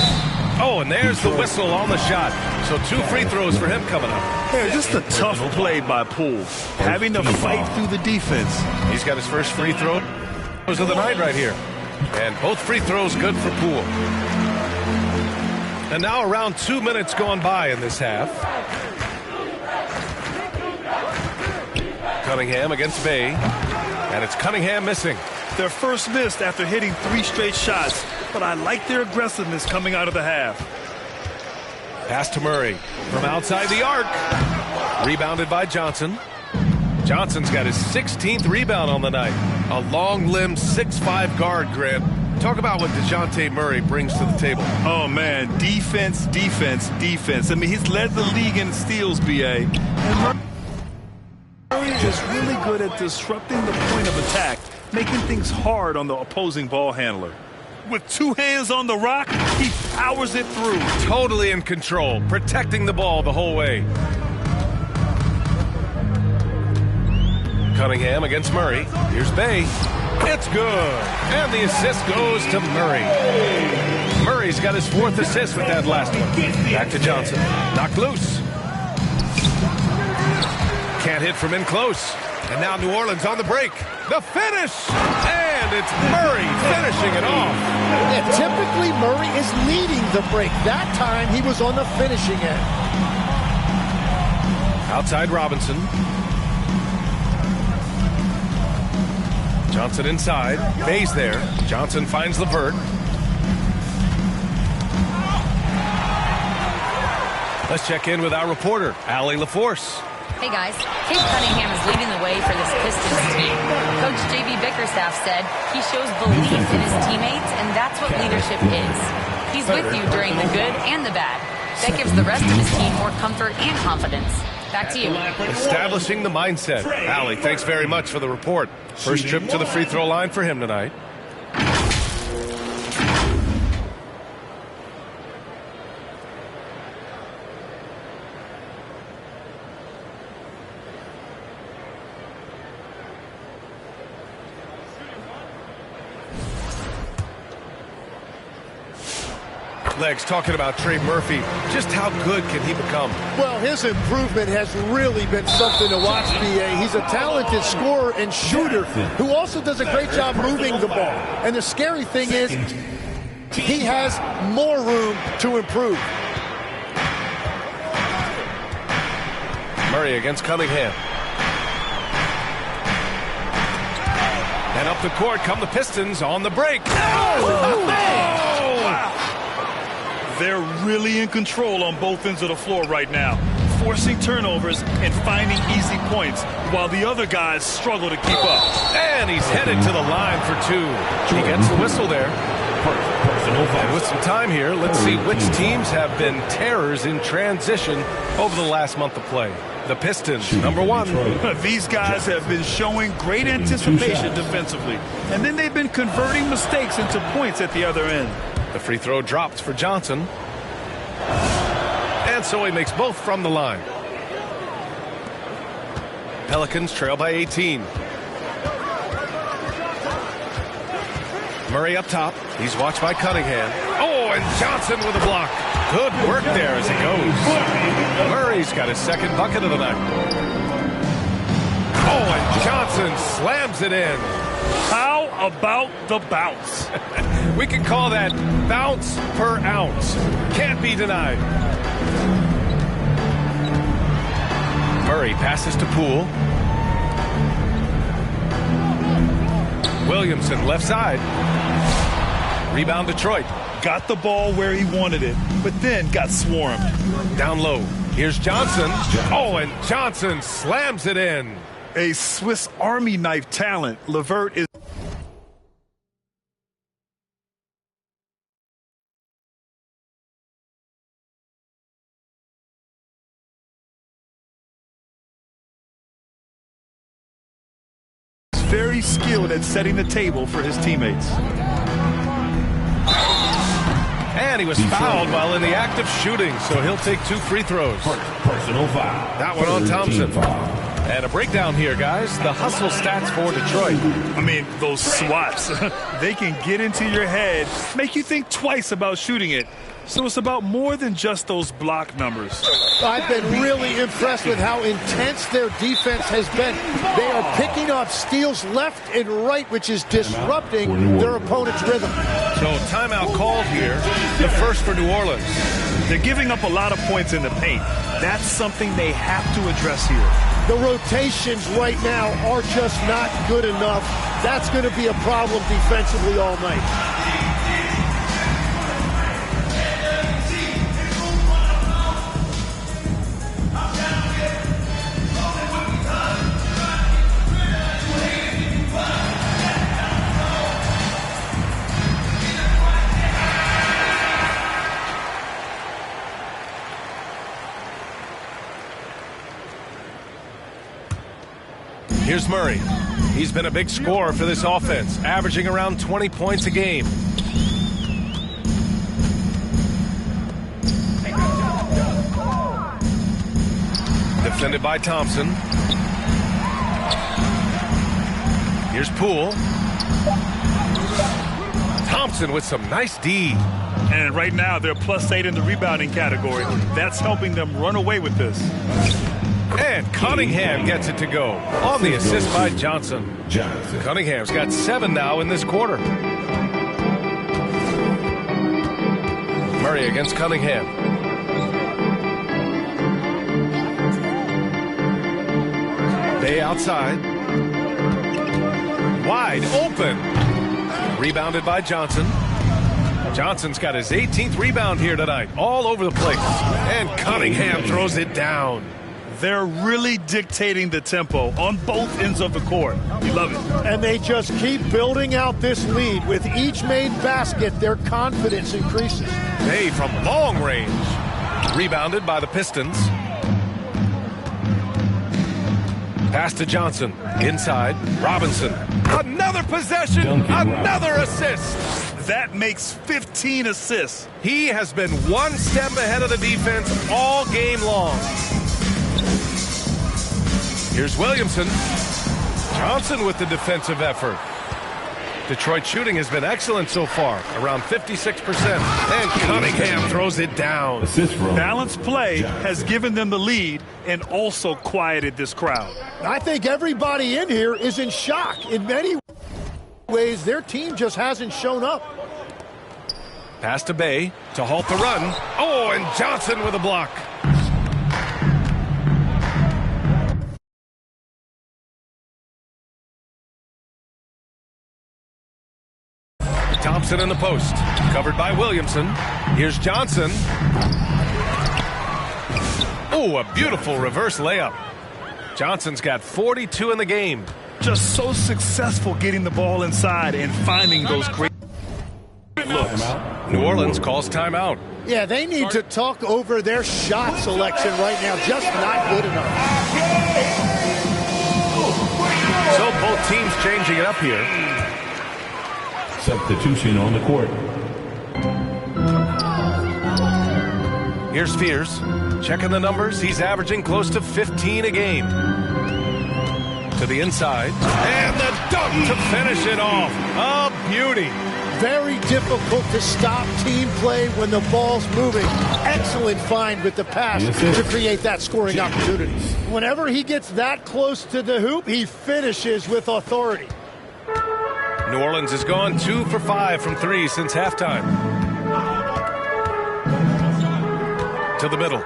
Oh, and there's the whistle on the shot. So 2 free throws for him coming up. Yeah, just a tough play by Poole. Having to fight through the defense. He's got his first free throw of the night right here. And both free throws good for Poole. And now around 2 minutes gone by in this half. Cunningham against Bay. And it's Cunningham missing. Their first miss after hitting 3 straight shots, but I like their aggressiveness coming out of the half. Pass to Murray from outside the arc. Rebounded by Johnson. Johnson's got his 16th rebound on the night. A long-limbed 6'5" guard, Grant. Talk about what DeJounte Murray brings to the table. Oh, man, defense, defense, defense. I mean, he's led the league in steals, B.A. And Murray is really good at disrupting the point of attack, making things hard on the opposing ball handler. With 2 hands on the rock, he powers it through. Totally in control, protecting the ball the whole way. Cunningham against Murray. Here's Bay. It's good. And the assist goes to Murray. Murray's got his 4th assist with that last one. Back to Johnson. Knocked loose. Can't hit from in close. And now New Orleans on the break. The finish! And it's Murray finishing it off. Yeah, typically Murray is leading the break. That time he was on the finishing end. Outside Robinson. Johnson inside. Bay's there. Johnson finds LeVert. Let's check in with our reporter, Allie LaForce. Hey guys, Cade Cunningham is leading the way for this Pistons team. Coach J.B. Bickerstaff said he shows belief in his teammates, and that's what leadership is. He's with you during the good and the bad. That gives the rest of his team more comfort and confidence. Back to you. Establishing the mindset. Allie, thanks very much for the report. First trip to the free throw line for him tonight. Legs talking about Trey Murphy. Just how good can he become? Well, his improvement has really been something to watch, B.A. He's a talented scorer and shooter who also does a great job moving the ball. And the scary thing is he has more room to improve. Murray against Cunningham. And up the court come the Pistons on the break. They're really in control on both ends of the floor right now, forcing turnovers and finding easy points while the other guys struggle to keep up. And he's headed to the line for 2. He gets the whistle there. And with some time here, let's see which teams have been terrors in transition over the last month of play. The Pistons, number 1. These guys have been showing great anticipation defensively, and then they've been converting mistakes into points at the other end. The free throw drops for Johnson. And so he makes both from the line. Pelicans trail by 18. Murray up top. He's watched by Cunningham. Oh, and Johnson with a block. Good work there as it goes. Murray's got his 2nd bucket of the night. Oh, and Johnson slams it in. How about the bounce? We can call that bounce per ounce. Can't be denied. Murray passes to Poole. Williamson left side. Rebound Detroit. Got the ball where he wanted it, but then got swarmed. Down low. Here's Johnson. Oh, and Johnson slams it in. A Swiss Army knife talent. LeVert is very skilled at setting the table for his teammates. And he was fouled while in the act of shooting, so he'll take 2 free throws. Personal foul. That one on Thompson. And a breakdown here, guys. The hustle stats for Detroit. I mean, those swats, they can get into your head, make you think twice about shooting it. So it's about more than just those block numbers. I've been really impressed with how intense their defense has been. They are picking up steals left and right, which is disrupting their opponent's rhythm. So timeout called here, the first for New Orleans. They're giving up a lot of points in the paint. That's something they have to address here. The rotations right now are just not good enough. That's going to be a problem defensively all night. Here's Murray. He's been a big scorer for this offense, averaging around 20 points a game. Defended by Thompson. Here's Poole. Thompson with some nice D. And right now, they're +8 in the rebounding category. That's helping them run away with this. And Cunningham gets it to go on the assist by Johnson. Cunningham's got 7 now in this quarter. Murray against Cunningham. Bay outside. Wide open. Rebounded by Johnson. Johnson's got his 18th rebound here tonight. All over the place. And Cunningham throws it down. They're really dictating the tempo on both ends of the court. You love it. And they just keep building out this lead. With each made basket, their confidence increases. Bay from long range. Rebounded by the Pistons. Pass to Johnson. Inside. Robinson. Another possession. Another assist. That makes 15 assists. He has been one step ahead of the defense all game long. Here's Williamson. Johnson with the defensive effort. Detroit shooting has been excellent so far, around 56%. And Cunningham throws it down. Balanced play has given them the lead and also quieted this crowd. I think everybody in here is in shock. In many ways, their team just hasn't shown up. Pass to Bay to halt the run. Oh, and Johnson with a block. Thompson in the post. Covered by Williamson. Here's Johnson. Oh, a beautiful reverse layup. Johnson's got 42 in the game. Just so successful getting the ball inside and finding those great looks. New Orleans calls timeout. Yeah, they need to talk over their shot selection right now. Just not good enough. So both teams changing it up here. Substitution on the court. Here's Fears. Checking the numbers. He's averaging close to 15 a game. To the inside. And the dunk to finish it off. A beauty. Very difficult to stop team play when the ball's moving. Excellent find with the pass to create that scoring opportunity. Whenever he gets that close to the hoop, he finishes with authority. New Orleans has gone 2 for 5 from 3 since halftime. To the middle.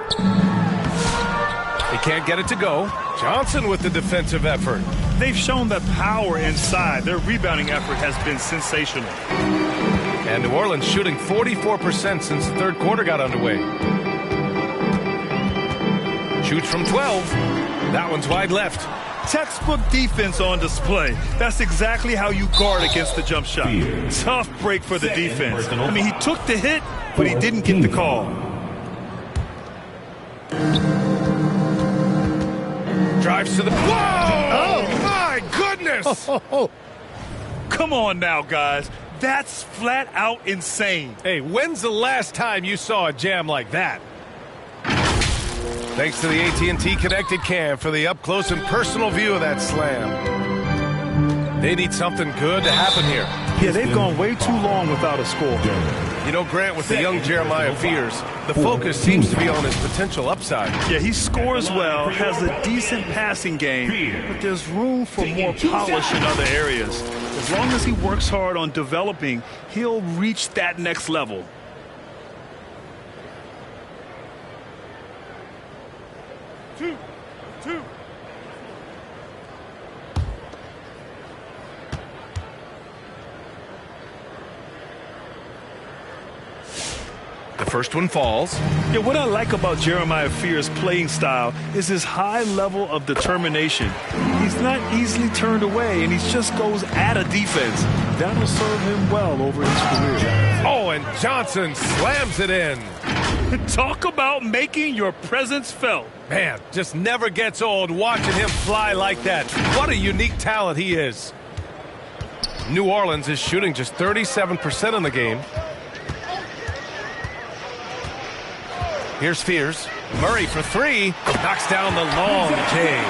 He can't get it to go. Johnson with the defensive effort. They've shown that power inside. Their rebounding effort has been sensational. And New Orleans shooting 44% since the third quarter got underway. Shoots from 12. That one's wide left. Textbook defense on display. That's exactly how you guard against the jump shot. Tough break for the defense. I mean, he took the hit, but he didn't get the call. Drives to the... Whoa! Oh, my goodness! Come on now, guys. That's flat out insane. Hey, when's the last time you saw a jam like that? Thanks to the AT&T Connected Cam for the up-close and personal view of that slam. They need something good to happen here. Yeah, they've gone way too long without a score. You know, Grant, with the young Jeremiah Fears, the focus seems to be on his potential upside. Yeah, he scores well, has a decent passing game, but there's room for more polish in other areas. As long as he works hard on developing, he'll reach that next level. Two. The first one falls. Yeah, what I like about Jeremiah Fears' playing style is his high level of determination. He's not easily turned away, and he just goes at a defense. That'll serve him well over his career. Oh, and Johnson slams it in. Talk about making your presence felt. Man, just never gets old watching him fly like that. What a unique talent he is. New Orleans is shooting just 37% in the game. Here's Fears. Murray for 3. Knocks down the long J.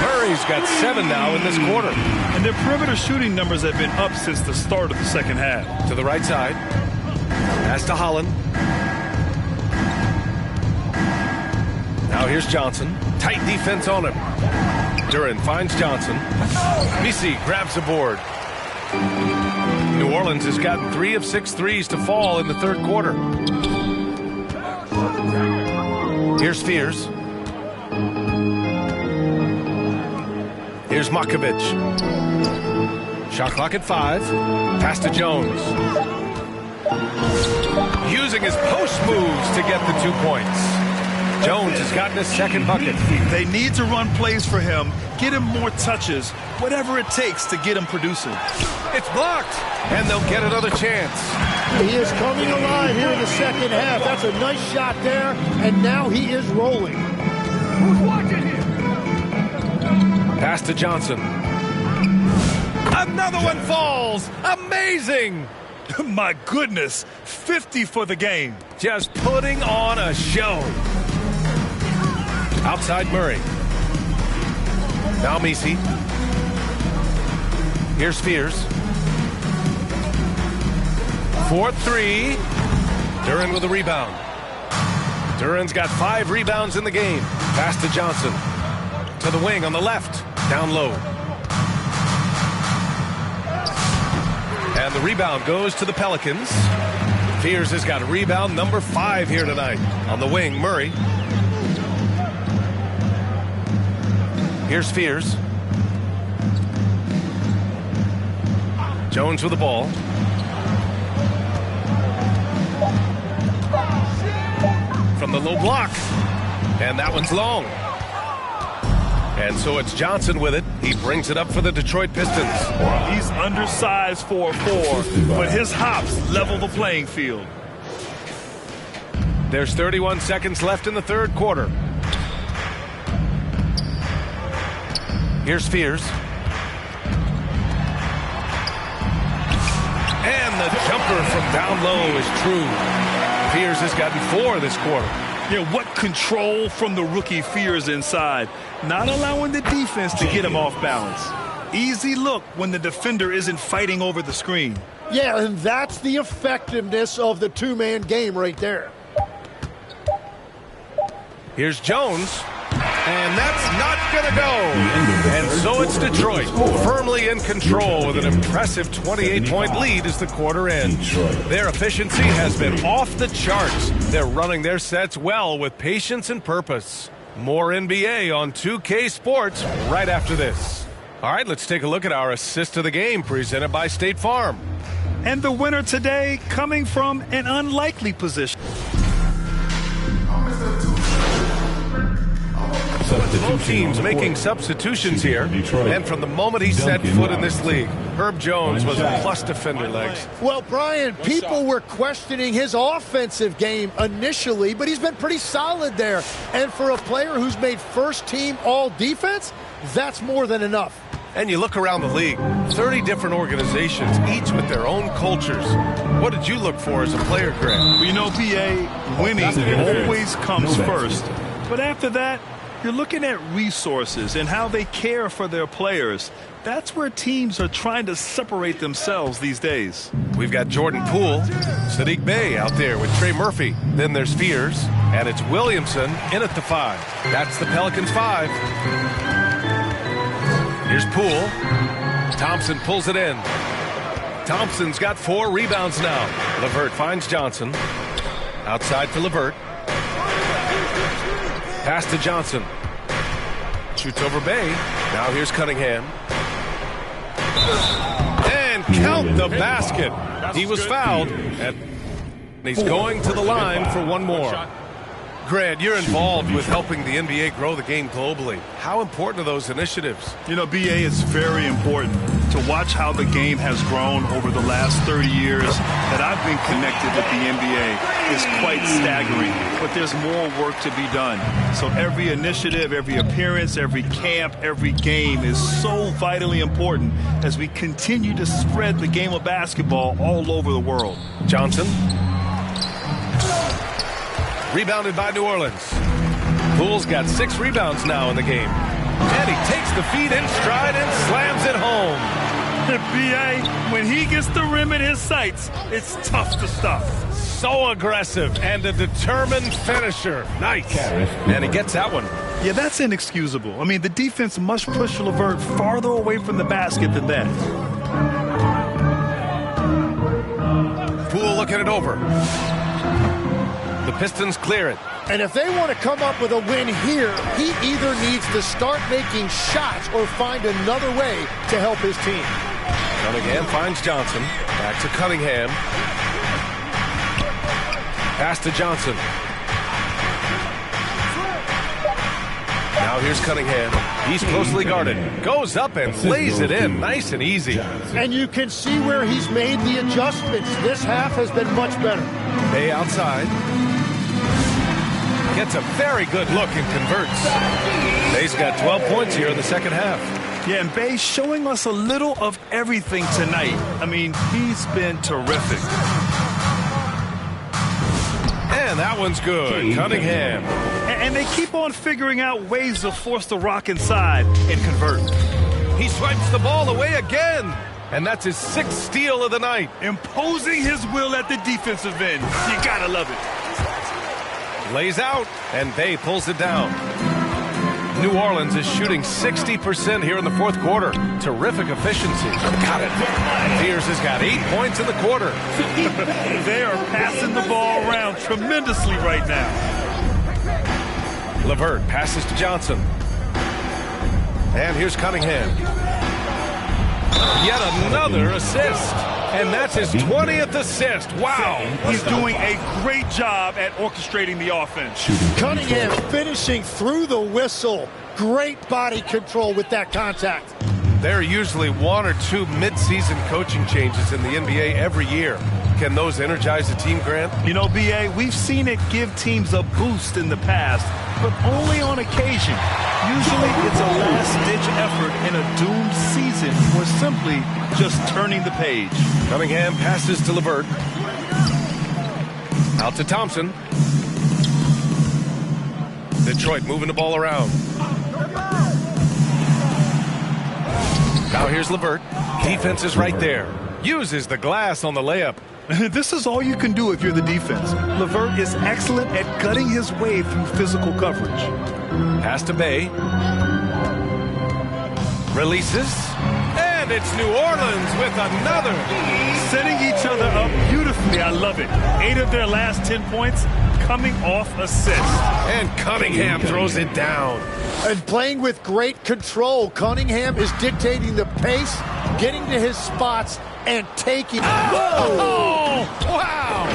Murray's got 7 now in this quarter. And their perimeter shooting numbers have been up since the start of the second half. To the right side. Pass to Holland. Now here's Johnson. Tight defense on him. Duren finds Johnson. Misi grabs the board. New Orleans has gotten 3 of 6 threes to fall in the third quarter. Here's Fears. Here's Makovic. Shot clock at 5. Pass to Jones. Using his post moves to get the 2 points. Jones has gotten his second bucket. They need to run plays for him, get him more touches, whatever it takes to get him producing. It's blocked, and they'll get another chance. He is coming alive here in the second half. That's a nice shot there, and now he is rolling. Who's watching him? Pass to Johnson. Another one falls. Amazing. My goodness, 50 for the game. Just putting on a show. Outside Murray. Now Misi. Here's Fears. 4-3. Duren with a rebound. Duren's got 5 rebounds in the game. Pass to Johnson. To the wing on the left. Down low. And the rebound goes to the Pelicans. Fears has got rebound number 5 here tonight. On the wing, Murray. Here's Fears. Jones with the ball. From the low block. And that one's long. And so it's Johnson with it. He brings it up for the Detroit Pistons. He's undersized for a 4, but his hops level the playing field. There's 31 seconds left in the third quarter. Here's Fears. And the jumper from down low is true. Fears has gotten 4 this quarter. Yeah, what control from the rookie Fears inside. Not allowing the defense to get him off balance. Easy look when the defender isn't fighting over the screen. Yeah, and that's the effectiveness of the two-man game right there. Here's Jones. And that's not going to go. And so it's Detroit, firmly in control with an impressive 28-point lead as the quarter ends. Their efficiency has been off the charts. They're running their sets well with patience and purpose. More NBA on 2K Sports right after this. All right, let's take a look at our assist of the game presented by State Farm. And the winner today coming from an unlikely position. Both teams making substitutions here, and from the moment he set foot in this league, Herb Jones was a plus defender, Legs. Well, Brian, people were questioning his offensive game initially, but he's been pretty solid there. And for a player who's made first-team all-defense, that's more than enough. And you look around the league, 30 different organizations, each with their own cultures. What did you look for as a player, Grant? Well, you know, BA, winning always comes first. But after that, you're looking at resources and how they care for their players. That's where teams are trying to separate themselves these days. We've got Jordan Poole, Sadiq Bey out there with Trey Murphy. Then there's Fears, and it's Williamson in at the 5. That's the Pelicans 5. Here's Poole. Thompson pulls it in. Thompson's got 4 rebounds now. LeVert finds Johnson. Outside to LeVert. Pass to Johnson. Shoots over Bey. Now here's Cunningham. And count the basket. He was fouled. And he's going to the line for one more. Grant, you're involved with helping the NBA grow the game globally. How important are those initiatives? You know, BA, it's very important to watch how the game has grown over the last 30 years that I've been connected with the NBA. Is quite staggering, but there's more work to be done. So every initiative, every appearance, every camp, every game is so vitally important as we continue to spread the game of basketball all over the world. Johnson. Rebounded by New Orleans. Poole's got 6 rebounds now in the game. And he takes the feed in stride and slams it home. BA, when he gets the rim in his sights, it's tough to stop. So aggressive and a determined finisher. Nice. And he gets that one. Yeah, that's inexcusable. I mean, the defense must push LeVert farther away from the basket than that. Poole looking it over. The Pistons clear it. And if they want to come up with a win here, he either needs to start making shots or find another way to help his team. Cunningham finds Johnson. Back to Cunningham. Pass to Johnson. Now here's Cunningham. He's closely guarded. Goes up and lays it in. Nice and easy. And you can see where he's made the adjustments. This half has been much better. Bey outside. Gets a very good look and converts. Bey's got 12 points here in the second half. Yeah, and Bey showing us a little of everything tonight. I mean, he's been terrific. And that one's good. Cunningham. And they keep on figuring out ways to force the rock inside and convert. He swipes the ball away again. And that's his 6th steal of the night. Imposing his will at the defensive end. You gotta love it. Lays out, and Bey pulls it down. New Orleans is shooting 60% here in the fourth quarter. Terrific efficiency. Got it. Fears has got 8 points in the quarter. They are passing the ball around tremendously right now. LeVert passes to Johnson. And here's Cunningham. Yet another assist. And that's his 20th assist. Wow. He's doing a great job at orchestrating the offense. Cunningham finishing through the whistle. Great body control with that contact. There are usually 1 or 2 mid-season coaching changes in the NBA every year. Can those energize a team, Grant? You know, BA, we've seen it give teams a boost in the past, but only on occasion. Usually it's a last-ditch effort in a doomed season or simply just turning the page. Cunningham passes to LeVert. Out to Thompson. Detroit moving the ball around. Now here's LeVert. Defense is right there. Uses the glass on the layup. This is all you can do if you're the defense. LeVert is excellent at cutting his way through physical coverage. Pass to Bay. Releases. And it's New Orleans with another. Setting each other up beautifully. I love it. 8 of their last 10 points coming off assists. And Cunningham throws it down. And playing with great control. Cunningham is dictating the pace, getting to his spots, and taking. Oh, wow.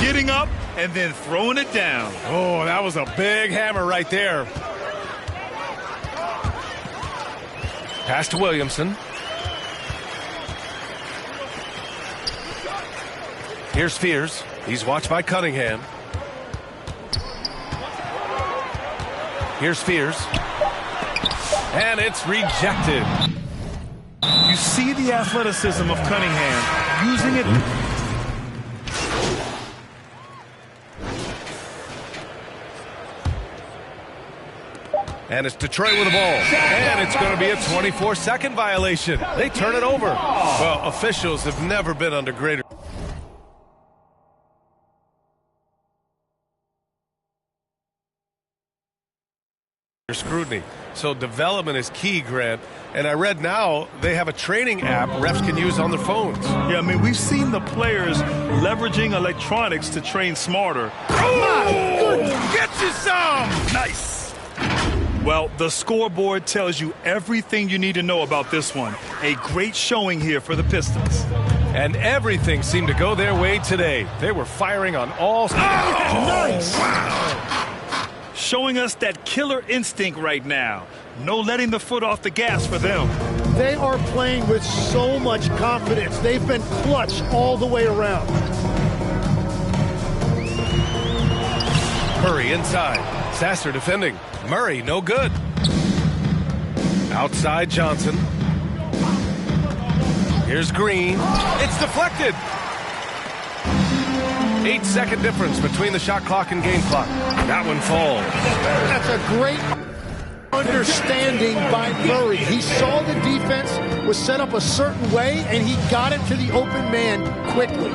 Getting up and then throwing it down. Oh, that was a big hammer right there. Pass to Williamson. Here's Fears. He's watched by Cunningham. Here's Fears. And it's rejected. You see the athleticism of Cunningham using it. And it's Detroit with the ball. And it's going to be a 24-second violation. They turn it over. Well, officials have never been under greater scrutiny. So development is key, Grant. And I read now they have a training app refs can use on their phones. Yeah, I mean, we've seen the players leveraging electronics to train smarter. Oh, get you some! Nice. Well, the scoreboard tells you everything you need to know about this one. A great showing here for the Pistons. And everything seemed to go their way today. They were firing on all. Oh, nice. Wow. Showing us that killer instinct right now. No letting the foot off the gas for them. They are playing with so much confidence. They've been clutch all the way around. Murray inside. Sasser defending. Murray, no good. Outside Johnson. Here's Green. It's deflected. 8-second difference between the shot clock and game clock. That one falls. That's a great understanding by Murray. He saw the defense was set up a certain way, and he got it to the open man quickly.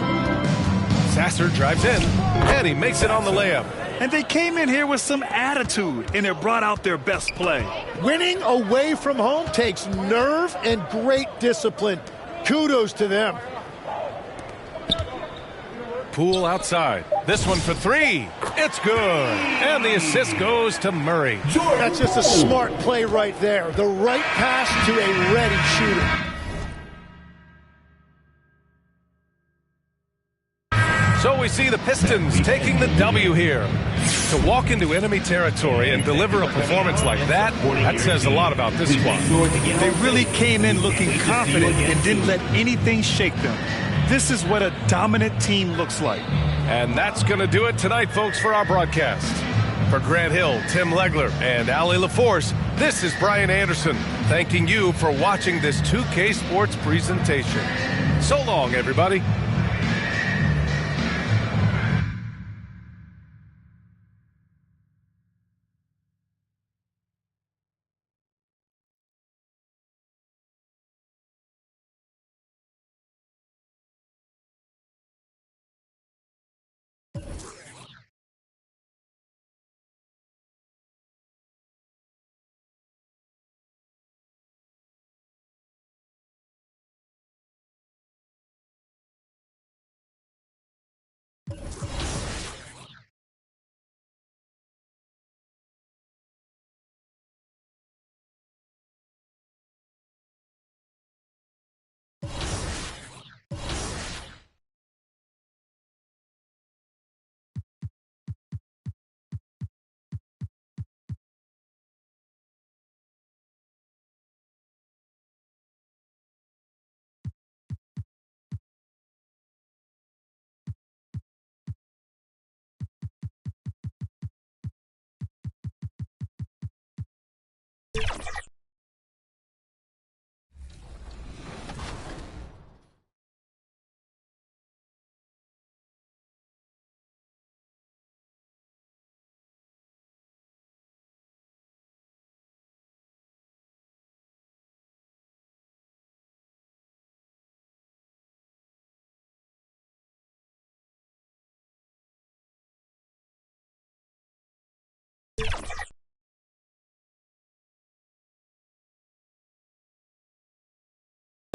Sasser drives in, and he makes it on the layup. And they came in here with some attitude, and it brought out their best play. Winning away from home takes nerve and great discipline. Kudos to them. Poole outside. This one for three. It's good. And the assist goes to Murray. That's just a smart play right there. The right pass to a ready shooter. So we see the Pistons taking the W here. To walk into enemy territory and deliver a performance like that says a lot about this squad. They really came in looking confident and didn't let anything shake them. This is what a dominant team looks like. And that's going to do it tonight, folks, for our broadcast. For Grant Hill, Tim Legler, and Allie LaForce, this is Brian Anderson, thanking you for watching this 2K Sports presentation. So long, everybody.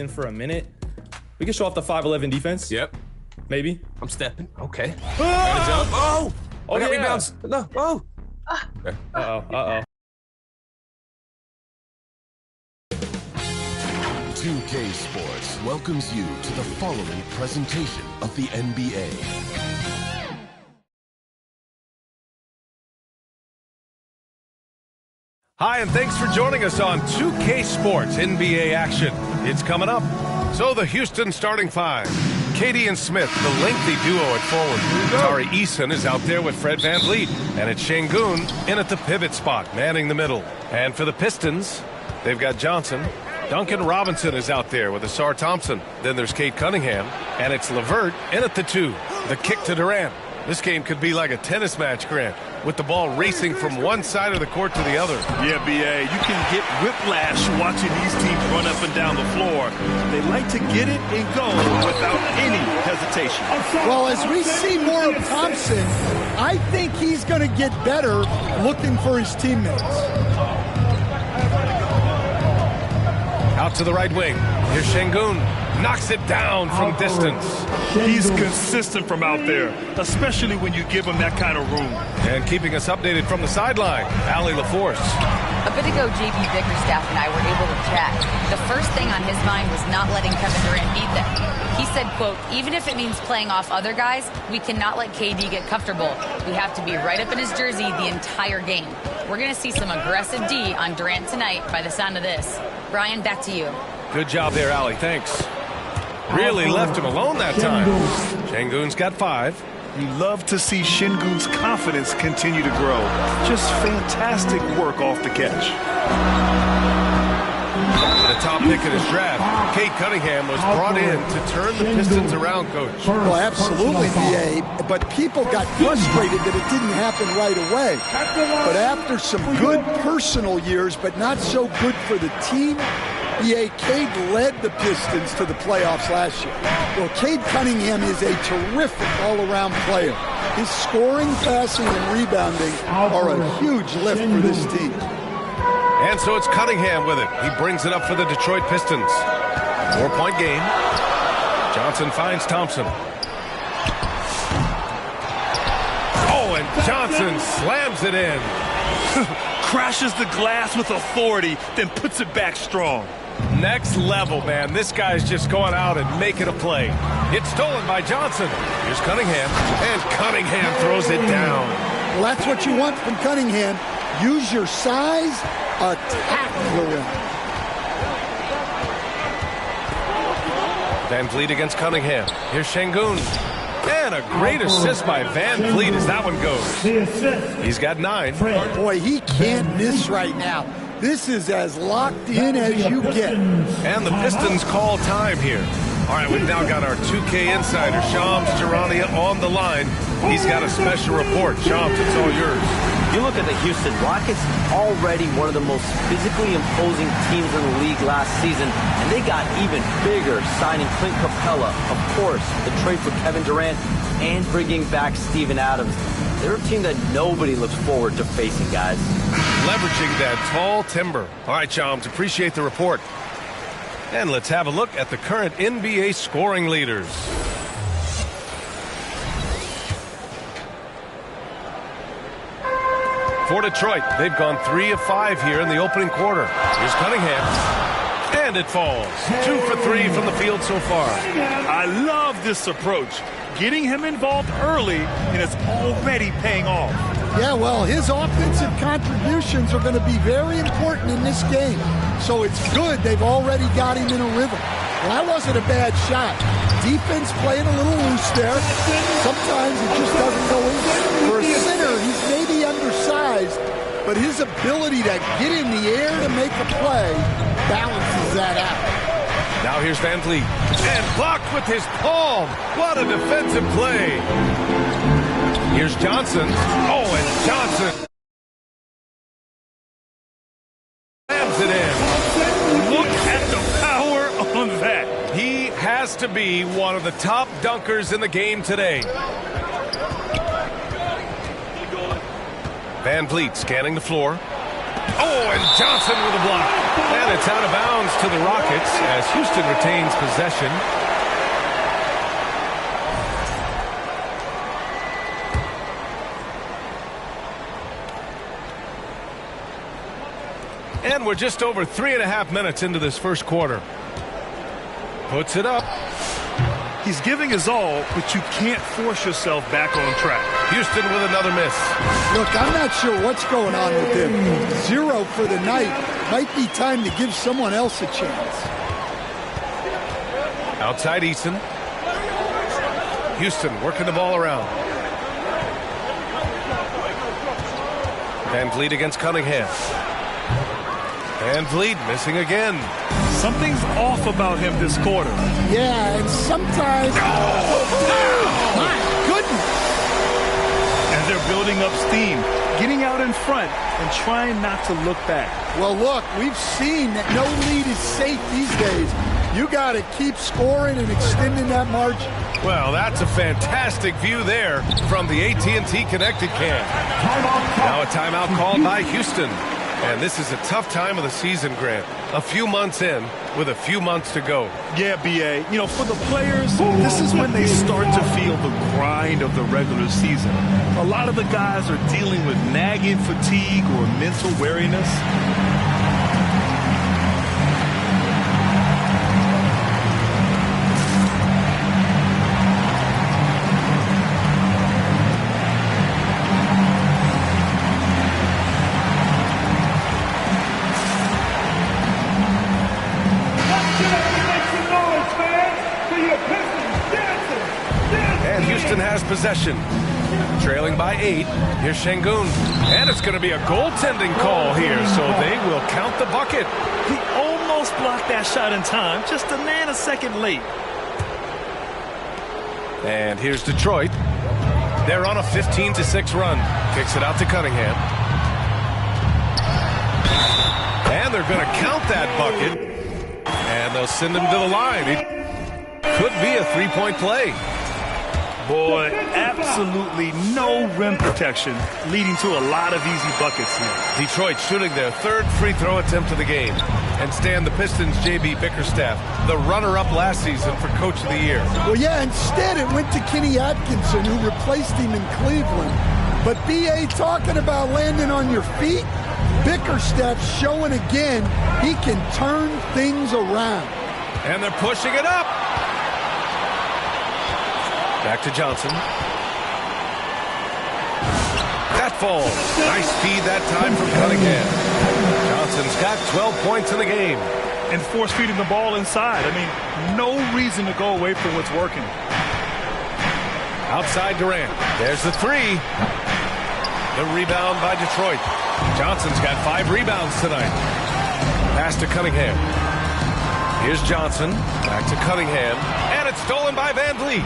in for a minute. We can show off the 5'11" defense. Yep. Maybe. I'm stepping. Okay. Gotta jump. Oh! Oh, I got yeah. rebounds. No. Oh! Okay. Uh-oh. 2K Sports welcomes you to the following presentation of the NBA. Hi, and thanks for joining us on 2K Sports NBA action. It's coming up. So the Houston starting five. KD and Smith, the lengthy duo at forward. Tari Eason is out there with Fred VanVleet. And it's Şengün in at the pivot spot, manning the middle. And for the Pistons, they've got Johnson. Duncan Robinson is out there with Ausar Thompson. Then there's Cade Cunningham. And it's LeVert in at the 2. The kick to Durant. This game could be like a tennis match, Grant, with the ball racing from one side of the court to the other. Yeah, B.A., you can get whiplash watching these teams run up and down the floor. They like to get it and go without any hesitation. Well, as we see more of Thompson, I think he's going to get better looking for his teammates. Out to the right wing. Here's Şengün. Knocks it down from distance. He's consistent from out there, especially when you give him that kind of room. And keeping us updated from the sideline, Allie LaForce. A bit ago, JB Bickerstaff and I were able to chat. The first thing on his mind was not letting Kevin Durant beat them. He said, quote, even if it means playing off other guys, we cannot let KD get comfortable. We have to be right up in his jersey the entire game. We're going to see some aggressive D on Durant tonight by the sound of this. Brian, back to you. Good job there, Allie. Thanks. Really left him alone that time. Şengün's got 5. You love to see Şengün's confidence continue to grow. Just fantastic work off the catch. The top pick in his draft, Cade Cunningham, was brought in to turn the Pistons around, Coach. Well, absolutely, B.A., but people got frustrated that it didn't happen right away. But after some good personal years, but not so good for the team, B.A., Cade led the Pistons to the playoffs last year. Well, Cade Cunningham is a terrific all-around player. His scoring, passing, and rebounding are a huge lift for this team. And so it's Cunningham with it. He brings it up for the Detroit Pistons. 4-point game. Johnson finds Thompson. Oh, and Johnson slams it in. Crashes the glass with authority, then puts it back strong. Next level, man. This guy's just going out and making a play. It's stolen by Johnson. Here's Cunningham, and Cunningham throws it down. Well, that's what you want from Cunningham. Use your size, attack the rim. VanVleet against Cunningham. Here's Şengün. And a great assist by VanVleet as that one goes. He's got 9. Boy, he can't miss right now. This is as locked in as you get. And the Pistons call time here. All right, we've now got our 2K insider, Shams Charania, on the line. He's got a special report. Shams, it's all yours. You look at the Houston Rockets, already one of the most physically imposing teams in the league last season, and they got even bigger, signing Clint Capella, of course, the trade for Kevin Durant, and bringing back Steven Adams. They're a team that nobody looks forward to facing, guys. Leveraging that tall timber. All right, Shams, appreciate the report. And let's have a look at the current NBA scoring leaders. For Detroit, they've gone 3 of 5 here in the opening quarter. Here's Cunningham. And it falls. 2 for 3 from the field so far. I love this approach. Getting him involved early, and it's already paying off. Yeah, well, his offensive contributions are going to be very important in this game. So it's good they've already got him in a rhythm. Well, that wasn't a bad shot. Defense playing a little loose there. Sometimes it just doesn't go in. For a center, he's maybe undersized, but his ability to get in the air to make a play balances that out. Now here's VanVleet. And blocked with his palm. What a defensive play. Here's Johnson. Oh, and Johnson slams it in. Look at the power on that. He has to be one of the top dunkers in the game today. VanVleet scanning the floor. Oh, and Johnson with a block. And it's out of bounds to the Rockets as Houston retains possession. And we're just over 3.5 minutes into this first quarter. Puts it up. He's giving his all, but you can't force yourself back on track. Houston with another miss. Look, I'm not sure what's going on with him. 0 for the night. Might be time to give someone else a chance. Outside Eason. Houston working the ball around. Van Vliet against Cunningham. Van Vliet missing again. Something's off about him this quarter. Yeah, and sometimes... Oh, my goodness! As they're building up steam, getting out in front and trying not to look back. Well, look, we've seen that no lead is safe these days. You got to keep scoring and extending that margin. Well, that's a fantastic view there from the AT&T Connected Cam. Now a timeout called by Houston. And this is a tough time of the season, Grant. A few months in with a few months to go. Yeah, B.A. You know, for the players, this is when they start to feel the grind of the regular season. A lot of the guys are dealing with nagging fatigue or mental weariness. Has possession. Trailing by 8. Here's Şengün. And it's going to be a goaltending call here, so they will count the bucket. He almost blocked that shot in time, just a nanosecond late. And here's Detroit. They're on a 15-6 run. Kicks it out to Cunningham. And they're going to count that bucket. And they'll send him to the line. It could be a three-point play. Boy, absolutely no rim protection, leading to a lot of easy buckets here. Detroit shooting their third free throw attempt of the game. And Stan, the Pistons' J.B. Bickerstaff, the runner-up last season for Coach of the Year. Well, yeah, instead it went to Kenny Atkinson, who replaced him in Cleveland. But B.A. talking about landing on your feet, Bickerstaff showing again he can turn things around. And they're pushing it up. Back to Johnson. That falls. Nice speed that time from Cunningham. Johnson's got 12 points in the game. And force feeding the ball inside. I mean, no reason to go away from what's working. Outside Durant. There's the three. The rebound by Detroit. Johnson's got 5 rebounds tonight. Pass to Cunningham. Here's Johnson. Back to Cunningham. And it's stolen by Van Vliet.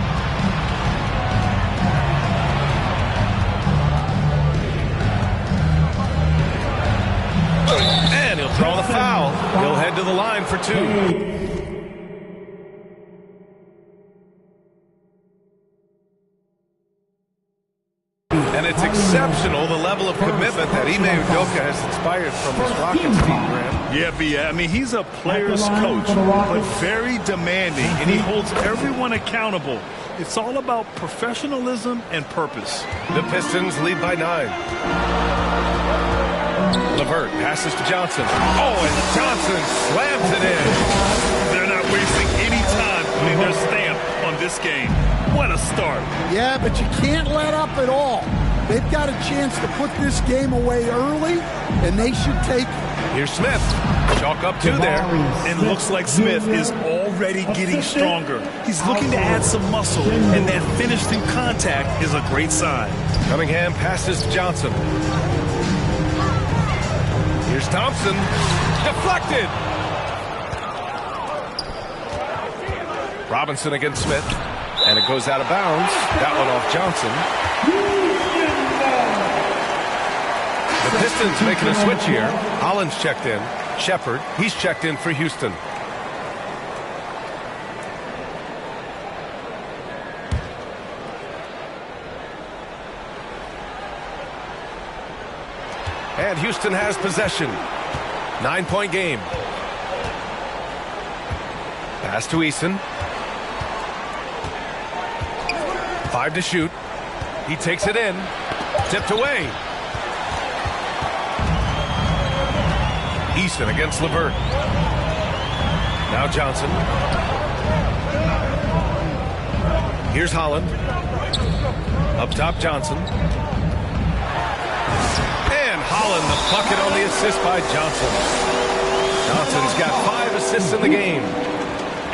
And he'll draw the foul. He'll head to the line for 2. And it's exceptional the level of commitment that Ime Udoka has inspired from this Rockets team, Graham. Yeah, I mean, he's a player's coach, but very demanding, and he holds everyone accountable. It's all about professionalism and purpose. The Pistons lead by 9. LeVert passes to Johnson. Oh, and Johnson slams it in. They're not wasting any time putting their stamp on this game. What a start. Yeah, but you can't let up at all. They've got a chance to put this game away early, and they should take it. Here's Smith. Chalk up 2 there. And looks like Smith is already getting stronger. He's looking to add some muscle, and that finish through contact is a great sign. Cunningham passes to Johnson. Here's Thompson. Deflected. Robinson against Smith. And it goes out of bounds. That one off Johnson. The Pistons making a switch here. Hollins checked in. Shepard, he's checked in for Houston. And And Houston has possession. 9-point game. Pass to Eason. 5 to shoot. He takes it in. Tipped away. Eason against LeVert. Now Johnson. Here's Holland. Up top, Johnson. And Holland, the bucket on the assist by Johnson. Johnson's got 5 assists in the game.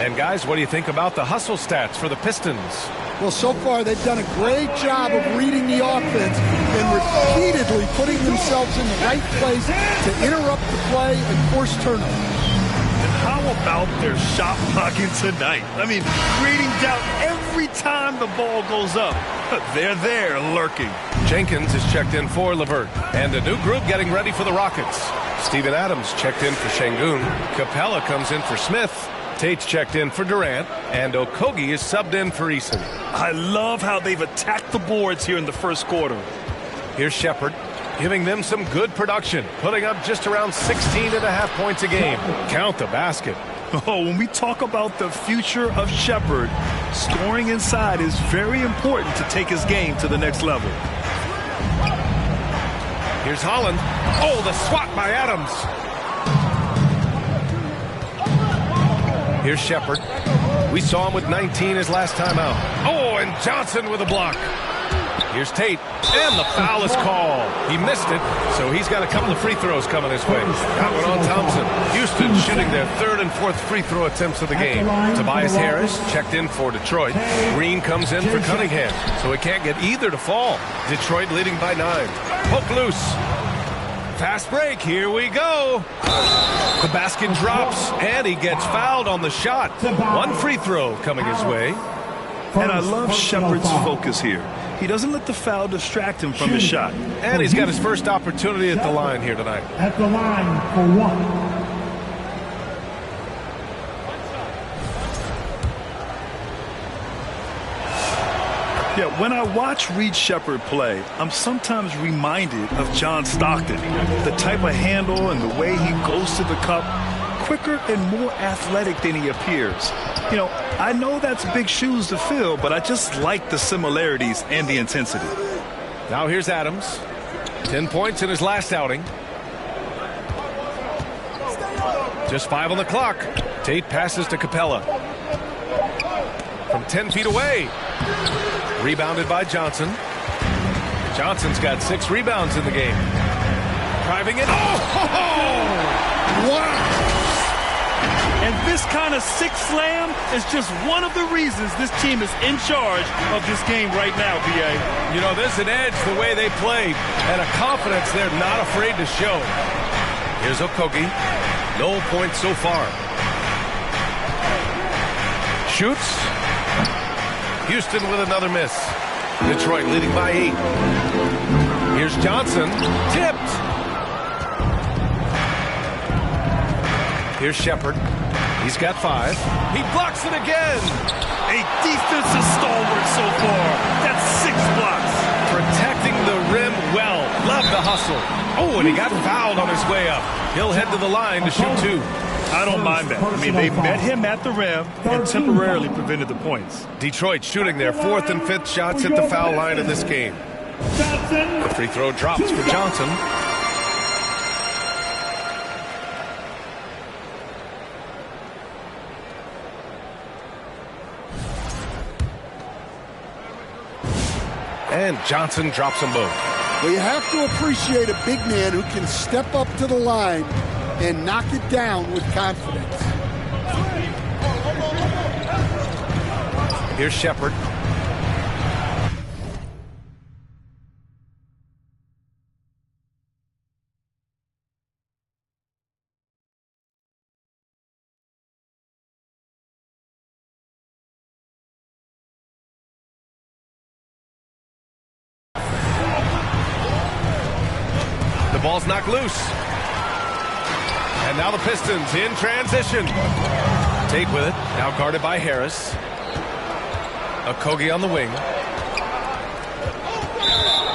And guys, what do you think about the hustle stats for the Pistons? Well, so far they've done a great job of reading the offense and repeatedly putting themselves in the right place to interrupt the play and force turnovers. And how about their shot blocking tonight? I mean, creating doubt every time the ball goes up. They're there lurking. Jenkins is checked in for LeVert. And a new group getting ready for the Rockets. Steven Adams checked in for Şengün. Capella comes in for Smith. Tate's checked in for Durant, and Okogie is subbed in for Eason. I love how they've attacked the boards here in the first quarter. Here's Shepherd, giving them some good production, putting up just around 16.5 points a game. Count the basket. Oh, when we talk about the future of Shepherd, scoring inside is very important to take his game to the next level. Here's Holland. Oh, the swat by Adams. Here's Shepherd. We saw him with 19 his last time out. Oh, and Johnson with a block. Here's Tate. And the foul is called. He missed it, so he's got a couple of free throws coming his way. Got one on Thompson. Houston shooting their 3rd and 4th free throw attempts of the game. Tobias Harris checked in for Detroit. Green comes in for Cunningham, so he can't get either to fall. Detroit leading by 9. Poke loose. Fast break, here we go. The basket drops, and he gets fouled on the shot. 1 free throw coming his way. And I love Shepherd's focus here. He doesn't let the foul distract him from his shot. And he's got his first opportunity at the line here tonight. At the line for 1. Yeah, when I watch Reed Shepherd play, I'm sometimes reminded of John Stockton. The type of handle and the way he goes to the cup, quicker and more athletic than he appears. You know, I know that's big shoes to fill, but I just like the similarities and the intensity. Now here's Adams. 10 points in his last outing. Just 5 on the clock. Tate passes to Capella. From 10 feet away. Rebounded by Johnson. Johnson's got 6 rebounds in the game. Driving it. Oh! Wow! And this kind of sick slam is just one of the reasons this team is in charge of this game right now, B.A. You know, there's an edge the way they play and a confidence they're not afraid to show. Here's Okogie. No points so far. Shoots. Houston with another miss. Detroit leading by 8. Here's Johnson. Tipped. Here's Shepherd. He's got 5. He blocks it again. A defensive stalwart so far. That's 6 blocks. Protecting the rim well. Love the hustle. Oh, and he got fouled on his way up. He'll head to the line to shoot 2. I don't mind that. I mean, they met him at the rim and temporarily prevented the points. Detroit shooting their 4th and 5th shots at the foul line of this game. The free throw drops for Johnson. And Johnson drops them both. Well, you have to appreciate a big man who can step up to the line and knock it down with confidence. Here's Shepherd. The ball's knocked loose. And now the Pistons in transition. Tate with it. Now guarded by Harris. Okogie on the wing.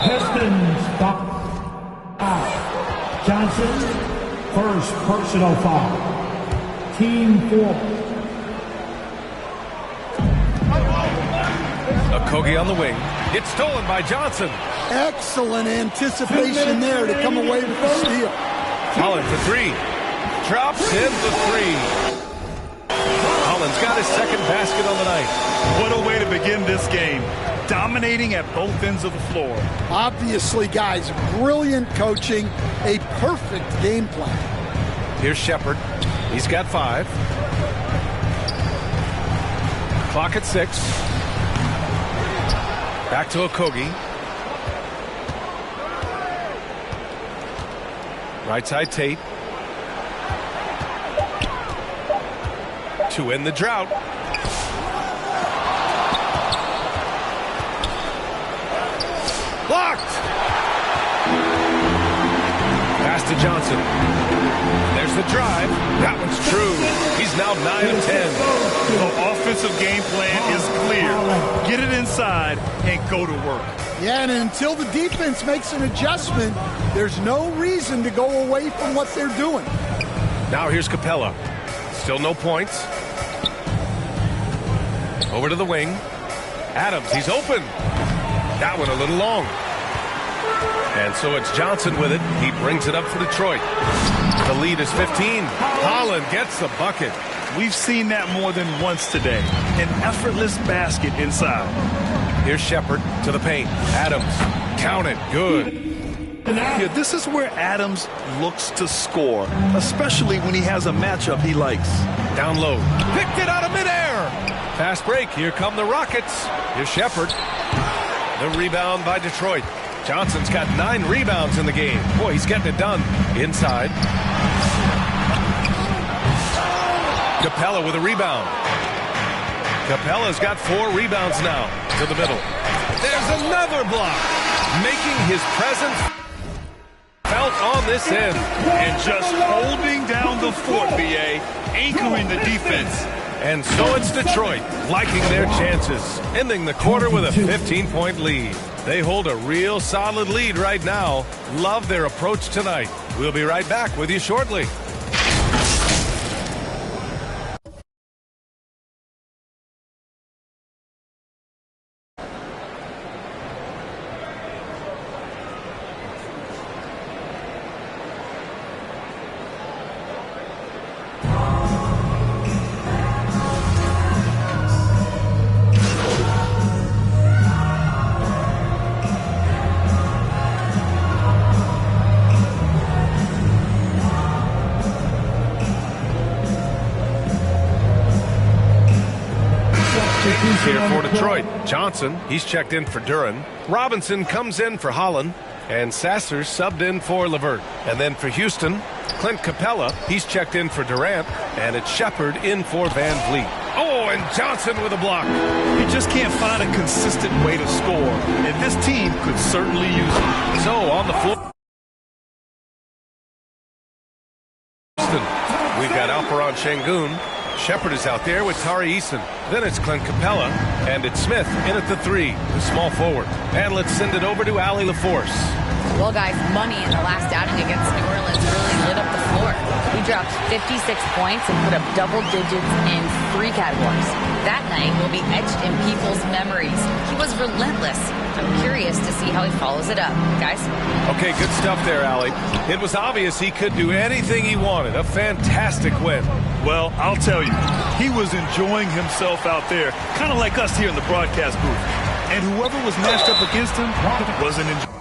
Pistons Johnson, first personal foul. Team 4. Okogie on the wing. It's stolen by Johnson. Excellent anticipation there to come away with the steal. Holland for three. Drops in the three. Holland's got his second basket on the night. What a way to begin this game. Dominating at both ends of the floor. Obviously, guys, brilliant coaching, a perfect game plan. Here's Shepherd. He's got 5. Clock at 6. Back to Okogie. Right side Tate. To end the drought. Blocked! Pass to Johnson. There's the drive. That one's true. He's now 9 of 10. The offensive game plan is clear. Get it inside and go to work. Yeah, and until the defense makes an adjustment, there's no reason to go away from what they're doing. Now here's Capella. Still no points. Over to the wing. Adams, he's open. That one a little long. And so it's Johnson with it. He brings it up for Detroit. The lead is 15. Holland gets the bucket. We've seen that more than once today. An effortless basket inside. Here's Shepherd to the paint. Adams, count it, good. Yeah, this is where Adams looks to score, especially when he has a matchup he likes. Down low. Picked it out of midair. Fast break. Here come the Rockets. Here's Shepherd. The rebound by Detroit. Johnson's got 9 rebounds in the game. Boy, he's getting it done. Inside. Capella with a rebound. Capella's got 4 rebounds now. To the middle. There's another block. Making his presence felt on this end. And just holding down the fort, B.A., anchoring the defense. And so it's Detroit liking their chances, ending the quarter with a 15-point lead. They hold a real solid lead right now. Love their approach tonight. We'll be right back with you shortly. Here for Detroit. Johnson, he's checked in for Duren. Robinson comes in for Holland. And Sasser subbed in for LeVert. And then for Houston, Clint Capella, he's checked in for Durant. And it's Shepherd in for Van Vliet. Oh, and Johnson with a block. He just can't find a consistent way to score. And this team could certainly use it. So on the floor, we've got Alperon Şengün. Shepherd is out there with Tari Eason. Then it's Clint Capella, and it's Smith in at the 3, the small forward. And let's send it over to Allie LaForce. Well, guys, Money in the last outing against New Orleans really lit up the floor. He dropped 56 points and put up double digits in 3 categories. That night will be etched in people's memories. He was relentless. I'm curious to see how he follows it up. Guys? Okay, good stuff there, Allie. It was obvious he could do anything he wanted. A fantastic win. Well, I'll tell you, he was enjoying himself out there, kind of like us here in the broadcast booth. And whoever was matched up against him wasn't enjoying.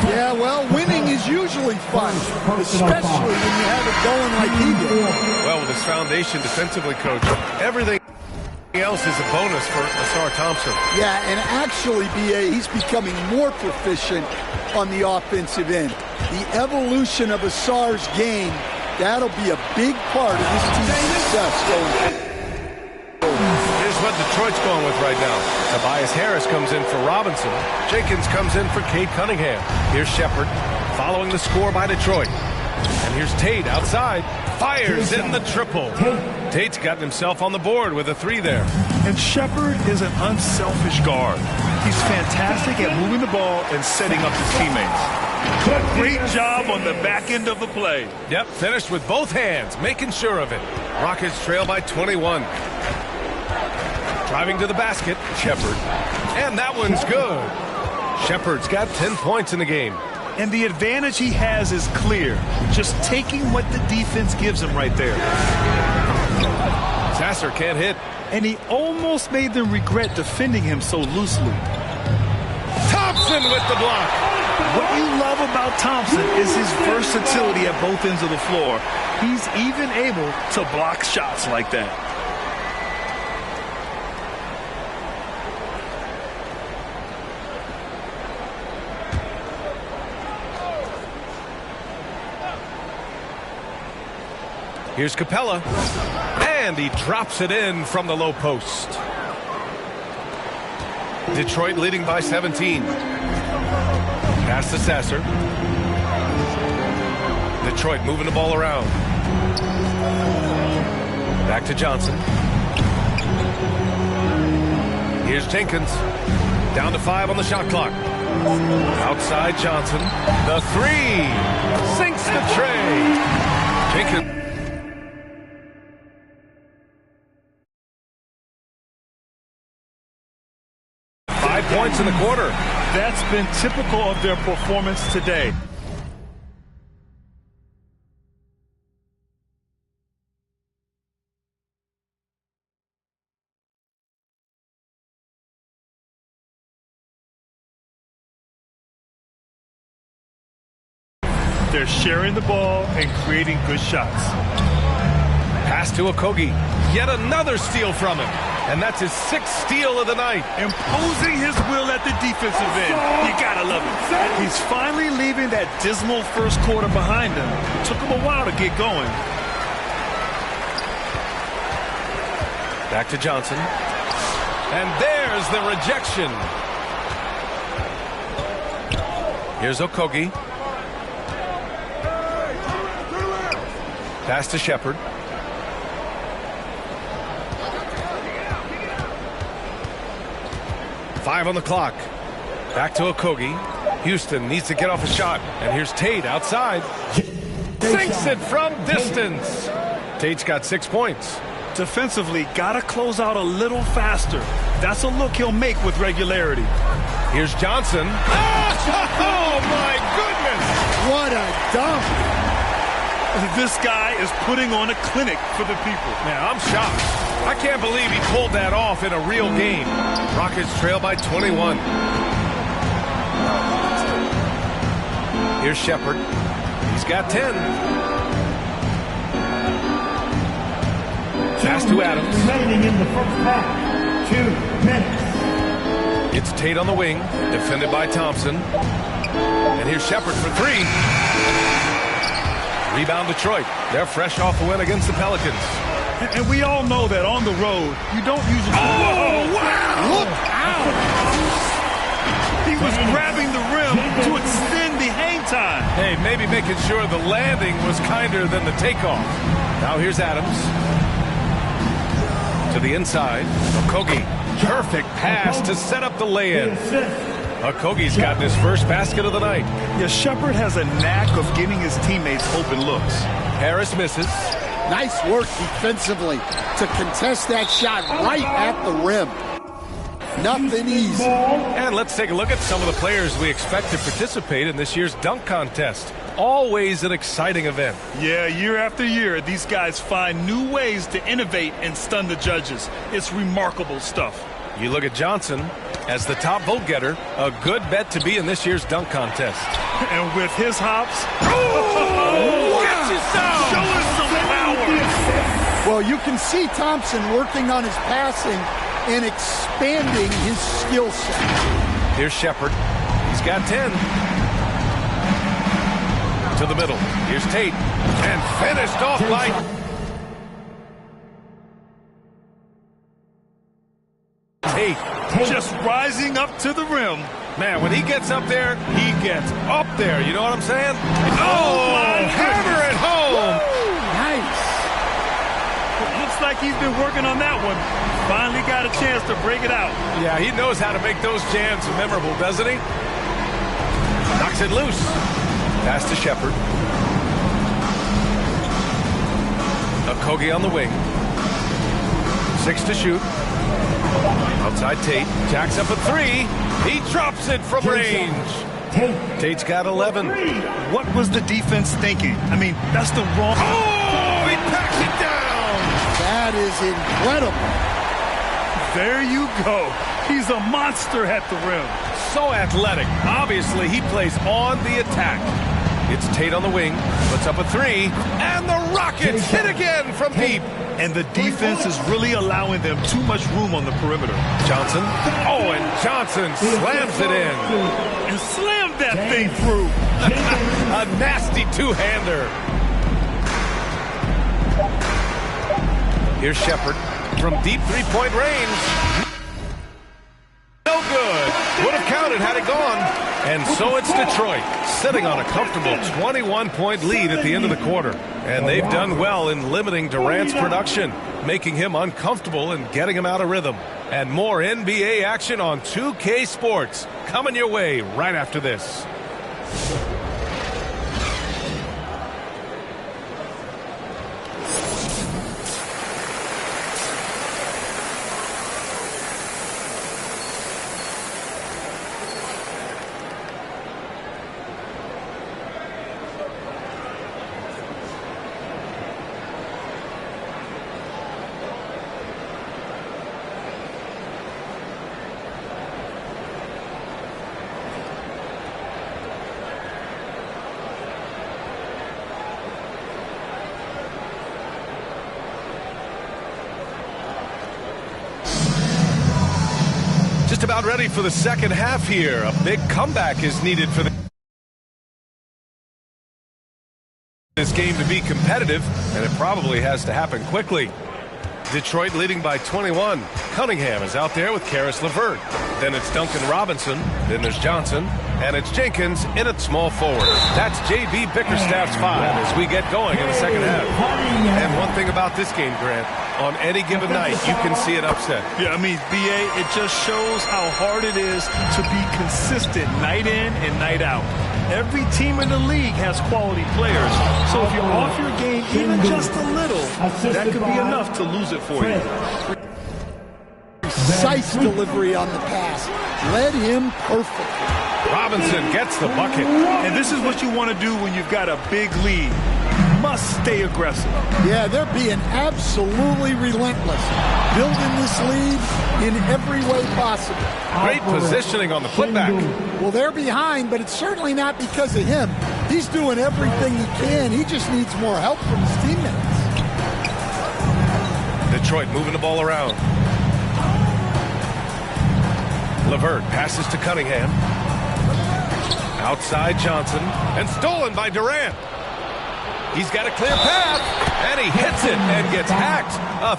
Yeah, well, winning is usually fun, especially when you have it going like he did. Well, with his foundation defensively, Coach, everything else is a bonus for Ausar Thompson. Yeah, and actually, B.A., he's becoming more proficient on the offensive end. The evolution of Ausar's game, that'll be a big part of this team's success going forward. Here's what Detroit's going with right now. Tobias Harris comes in for Robinson. Jenkins comes in for Cade Cunningham. Here's Shepherd following the score by Detroit. And here's Tate outside. Fires in the triple. Tate's gotten himself on the board with a 3 there. And Sheppard is an unselfish guard. He's fantastic at moving the ball and setting up his teammates. Great job on the back end of the play. Yep, finished with both hands, making sure of it. Rockets trail by 21. Driving to the basket, Sheppard. And that one's good. Sheppard's got 10 points in the game. And the advantage he has is clear. Just taking what the defense gives him right there. Sasser can't hit. And he almost made them regret defending him so loosely. Thompson with the block. What you love about Thompson is his versatility at both ends of the floor. He's even able to block shots like that. Here's Capella. And he drops it in from the low post. Detroit leading by 17. Pass to Sasser. Detroit moving the ball around. Back to Johnson. Here's Jenkins. Down to 5 on the shot clock. Outside Johnson. The 3. Sinks the tray. Jenkins. Points in the quarter. That's been typical of their performance today. They're sharing the ball and creating good shots. Pass to Okogie. Yet another steal from him. And that's his 6th steal of the night. Imposing his will at the defensive end. You gotta love it. He's finally leaving that dismal first quarter behind him. Took him a while to get going. Back to Johnson. And there's the rejection. Here's Okogie. Pass to Sheppard. 5 on the clock. Back to Okogie. Houston needs to get off a shot. And here's Tate outside. Sinks it from distance. Tate's got 6 points. Defensively, gotta close out a little faster. That's a look he'll make with regularity. Here's Johnson. Oh, my goodness! What a dunk! This guy is putting on a clinic for the people. Man, I'm shocked. I can't believe he pulled that off in a real game. Rockets trail by 21. Here's Sheppard. He's got 10. Pass to Adams. Remaining in the first half. 2 minutes. It's Tate on the wing, defended by Thompson. And here's Sheppard for 3. Rebound Detroit. They're fresh off a win against the Pelicans. And we all know that on the road, you don't usually... Oh, wow! Look out! He was grabbing the rim to extend the hang time. Hey, maybe making sure the landing was kinder than the takeoff. Now here's Adams. To the inside. Okogie. Perfect pass to set up the lay-in. Okogie's gotten his first basket of the night. Yeah, Sheppard has a knack of getting his teammates open looks. Harris misses. Nice work defensively to contest that shot right at the rim. Nothing easy. And let's take a look at some of the players we expect to participate in this year's dunk contest. Always an exciting event. Yeah, year after year, these guys find new ways to innovate and stun the judges. It's remarkable stuff. You look at Johnson as the top vote getter, a good bet to be in this year's dunk contest. And with his hops, Get you some! Show us some power! Well, you can see Thompson working on his passing and expanding his skill set. Here's Sheppard. He's got 10. To the middle. Here's Tate. And finished off by... Tate. Just rising up to the rim. Man, when he gets up there, he gets up there. You know what I'm saying? Oh, hammer looks like he's been working on that one. Finally got a chance to break it out. Yeah, he knows how to make those jams memorable, doesn't he? Knocks it loose. Pass to Shepard. Okogie on the wing. 6 to shoot. Outside Tate. Jacks up a 3. He drops it from range. Tate's got 11. What was the defense thinking? I mean, that's the wrong... Oh, he packs it down. That is incredible. There you go. He's a monster at the rim. So athletic. Obviously, he plays on the attack. It's Tate on the wing. Puts up a 3. And the Rockets hit again from deep. And the defense is really allowing them too much room on the perimeter. Johnson. Oh, and Johnson slams it in. And slammed that thing through. A nasty two-hander. Here's Shepard from deep three-point range. No good. Would have counted had it gone. And so it's Detroit, sitting on a comfortable 21-point lead at the end of the quarter. And they've done well in limiting Durant's production, making him uncomfortable and getting him out of rhythm. And more NBA action on 2K Sports coming your way right after this. Just about ready for the second half here. A big comeback is needed for this game to be competitive, and it probably has to happen quickly. Detroit leading by 21. Cunningham is out there with Caris LeVert. Then it's Duncan Robinson. Then there's Johnson. And it's Jenkins in at small forward. That's J.B. Bickerstaff's 5 as we get going in the second half. And one thing about this game, Grant, on any given night, you can see an upset. Yeah, I mean, B.A., it just shows how hard it is to be consistent night in and night out. Every team in the league has quality players. So if you're off your game even just a little, that could be enough to lose it for you. Precise delivery on the pass. Led him perfectly. Robinson gets the bucket. And this is what you want to do when you've got a big lead. Must stay aggressive. Yeah, they're being absolutely relentless. Building this lead in every way possible. Great positioning on the putback. Well, they're behind, but it's certainly not because of him. He's doing everything he can. He just needs more help from his teammates. Detroit moving the ball around. LeVert passes to Cunningham. Outside Johnson. And stolen by Durant. He's got a clear path. And he hits it and gets hacked. A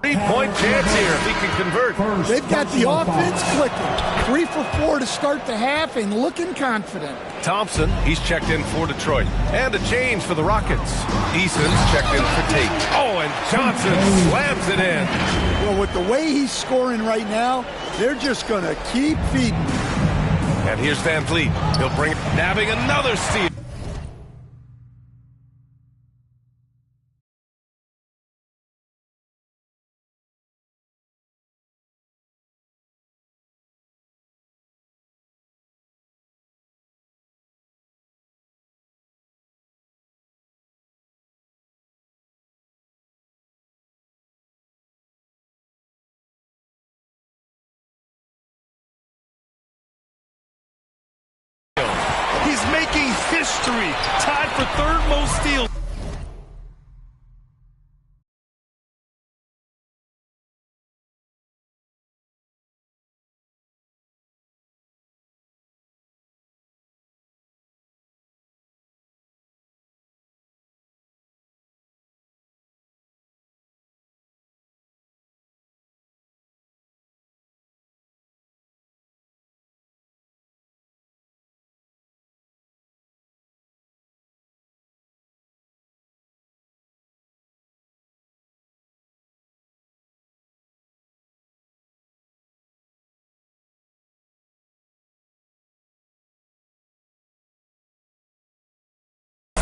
three-point chance here if he can convert. They've got the offense clicking. 3 for 4 to start the half and looking confident. Thompson, he's checked in for Detroit. And a change for the Rockets. Eason's checked in for Tate. Oh, and Johnson slams it in. Well, with the way he's scoring right now, they're just going to keep feeding. And here's Van Vliet. He'll bring it, nabbing another steal. He's making history, tied for third most steals.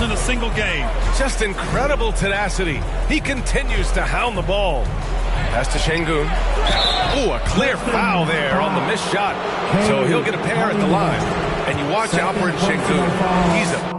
in a single game. Just incredible tenacity. He continues to hound the ball. Pass to Şengün. Oh, a clear foul there on the missed shot. So he'll get a pair at the line. And you watch Alperen Şengün. He's a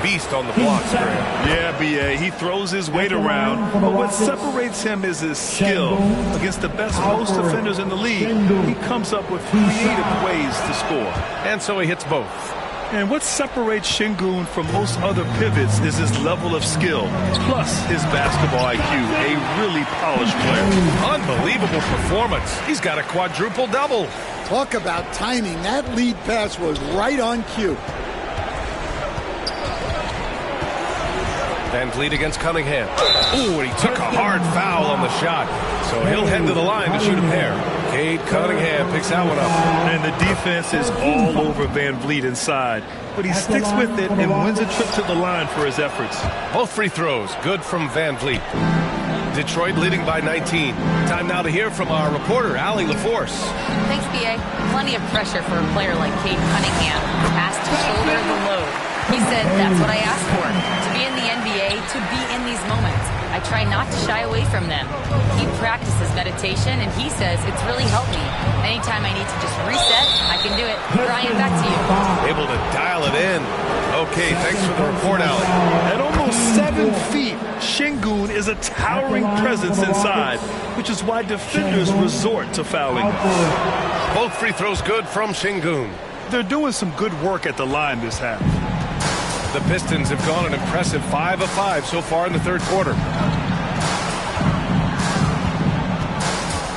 beast on the blocks, Graham. Yeah, B.A. He throws his weight around, but what separates him is his skill. Against the best post defenders in the league, he comes up with creative ways to score. And so he hits both. And what separates Şengün from most other pivots is his level of skill, plus his basketball IQ, a really polished player. Unbelievable performance. He's got a quadruple-double. Talk about timing. That lead pass was right on cue. Van Vliet against Cunningham. Ooh, and he took a hard foul on the shot. So he'll head to the line to shoot a pair. Cade Cunningham picks that one up. And the defense is all over Van Vliet inside. But he sticks with it and wins a trip to the line for his efforts. Both free throws, good from Van Vliet. Detroit leading by 19. Time now to hear from our reporter, Allie LaForce. Thanks, B.A. Plenty of pressure for a player like Cade Cunningham, asked to shoulder the load. He said, that's what I asked for, to be in the NBA, to be in these moments. I try not to shy away from them. He practices meditation, and he says it's really helped me. Anytime I need to just reset, I can do it. Brian, back to you. Able to dial it in. Okay, thanks for the report, Allie. At almost 7 feet, Şengün is a towering presence inside, which is why defenders resort to fouling. Both free throws good from Şengün. They're doing some good work at the line this half. The Pistons have gone an impressive 5 of 5 so far in the third quarter.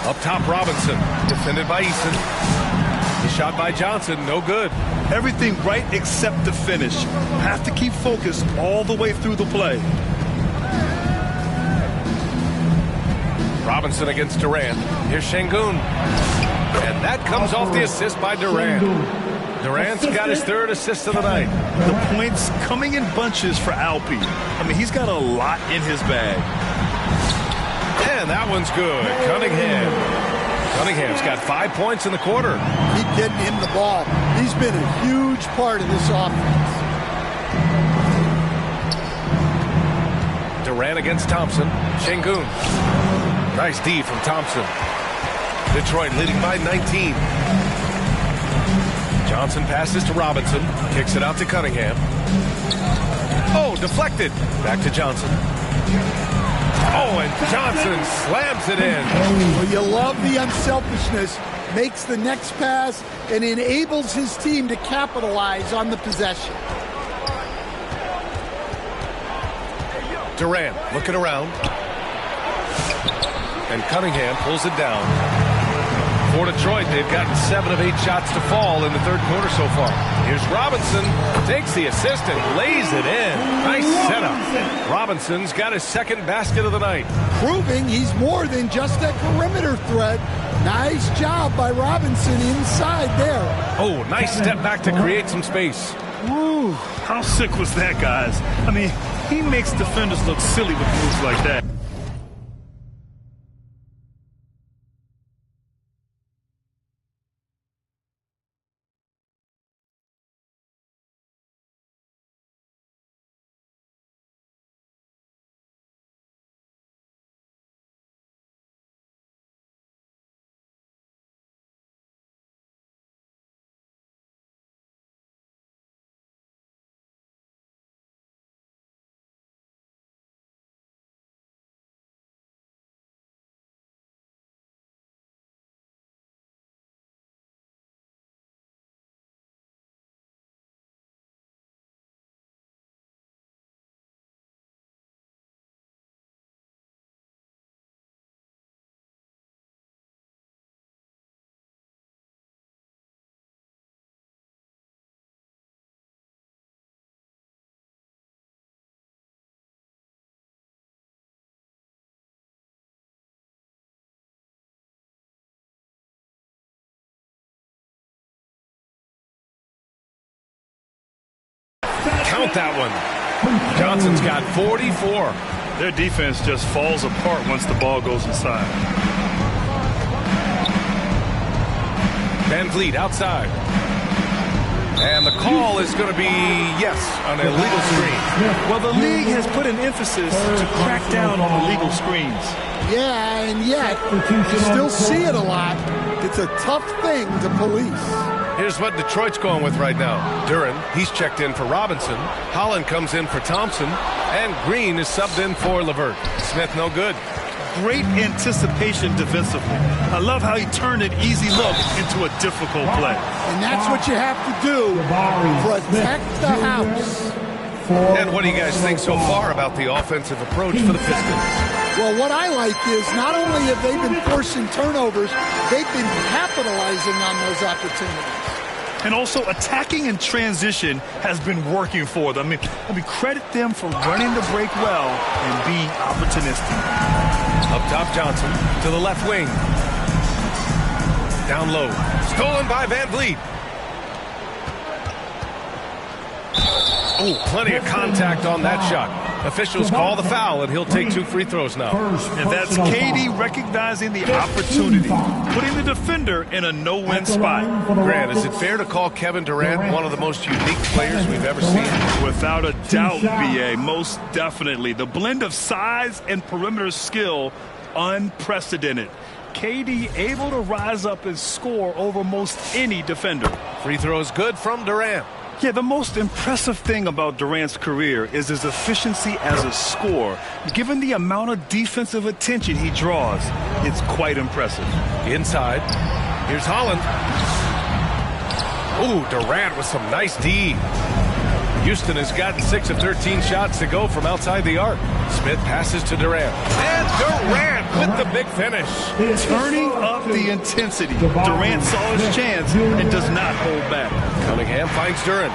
Up top, Robinson, defended by Eason. The shot by Johnson, no good. Everything right except the finish. Have to keep focused all the way through the play. Robinson against Durant. Here's Şengün. And that comes off the assist by Durant. Durant's got his third assist of the night. The points coming in bunches for Alpi. I mean, he's got a lot in his bag. And that one's good. Cunningham's got 5 points in the quarter. Keep getting him the ball. He's been a huge part of this offense. Durant against Thompson. Şengün. Nice D from Thompson. Detroit leading by 19. Johnson passes to Robinson. Kicks it out to Cunningham. Oh, deflected. Back to Johnson. Oh, and Johnson slams it in. Well, you love the unselfishness. Makes the next pass and enables his team to capitalize on the possession. Durant looking around. And Cunningham pulls it down. For Detroit, they've gotten 7 of 8 shots to fall in the third quarter so far. Here's Robinson, takes the assist and lays it in. Nice setup. Robinson's got his second basket of the night. Proving he's more than just a perimeter threat. Nice job by Robinson inside there. Oh, nice step back to create some space. Woo, how sick was that, guys? I mean, he makes defenders look silly with moves like that. with that one. Johnson's got 44. Their defense just falls apart once the ball goes inside. Van Vliet outside. And the call is going to be, yes, an illegal screen. Well, the league has put an emphasis to crack down on illegal screens. Yeah, and yet, you still see it a lot. It's a tough thing to police. Here's what Detroit's going with right now. Duren, he's checked in for Robinson. Holland comes in for Thompson. And Green is subbed in for LeVert. Smith no good. Great anticipation defensively. I love how he turned an easy look into a difficult play. And that's what you have to do. Protect the house. And what do you guys think so far about the offensive approach for the Pistons? Well, what I like is not only have they been forcing turnovers, they've been capitalizing on those opportunities. And also attacking in transition has been working for them. I mean, credit them for running the break well and being opportunistic. Up top, Johnson to the left wing. Down low. Stolen by Van Vliet. Oh, plenty of contact on that shot. Officials call the foul, and he'll take 2 free throws now. And that's KD recognizing the opportunity, putting the defender in a no-win spot. Grant, is it fair to call Kevin Durant one of the most unique players we've ever seen? Without a doubt, BA, most definitely. The blend of size and perimeter skill, unprecedented. KD able to rise up and score over most any defender. Free throws good from Durant. Yeah, the most impressive thing about Durant's career is his efficiency as a scorer. Given the amount of defensive attention he draws, it's quite impressive. Inside, here's Holland. Ooh, Durant with some nice D. Houston has gotten 6 of 13 shots to go from outside the arc. Smith passes to Durant. And Durant with the big finish. Turning up the intensity. Durant saw his chance and does not hold back. Cunningham finds Duren.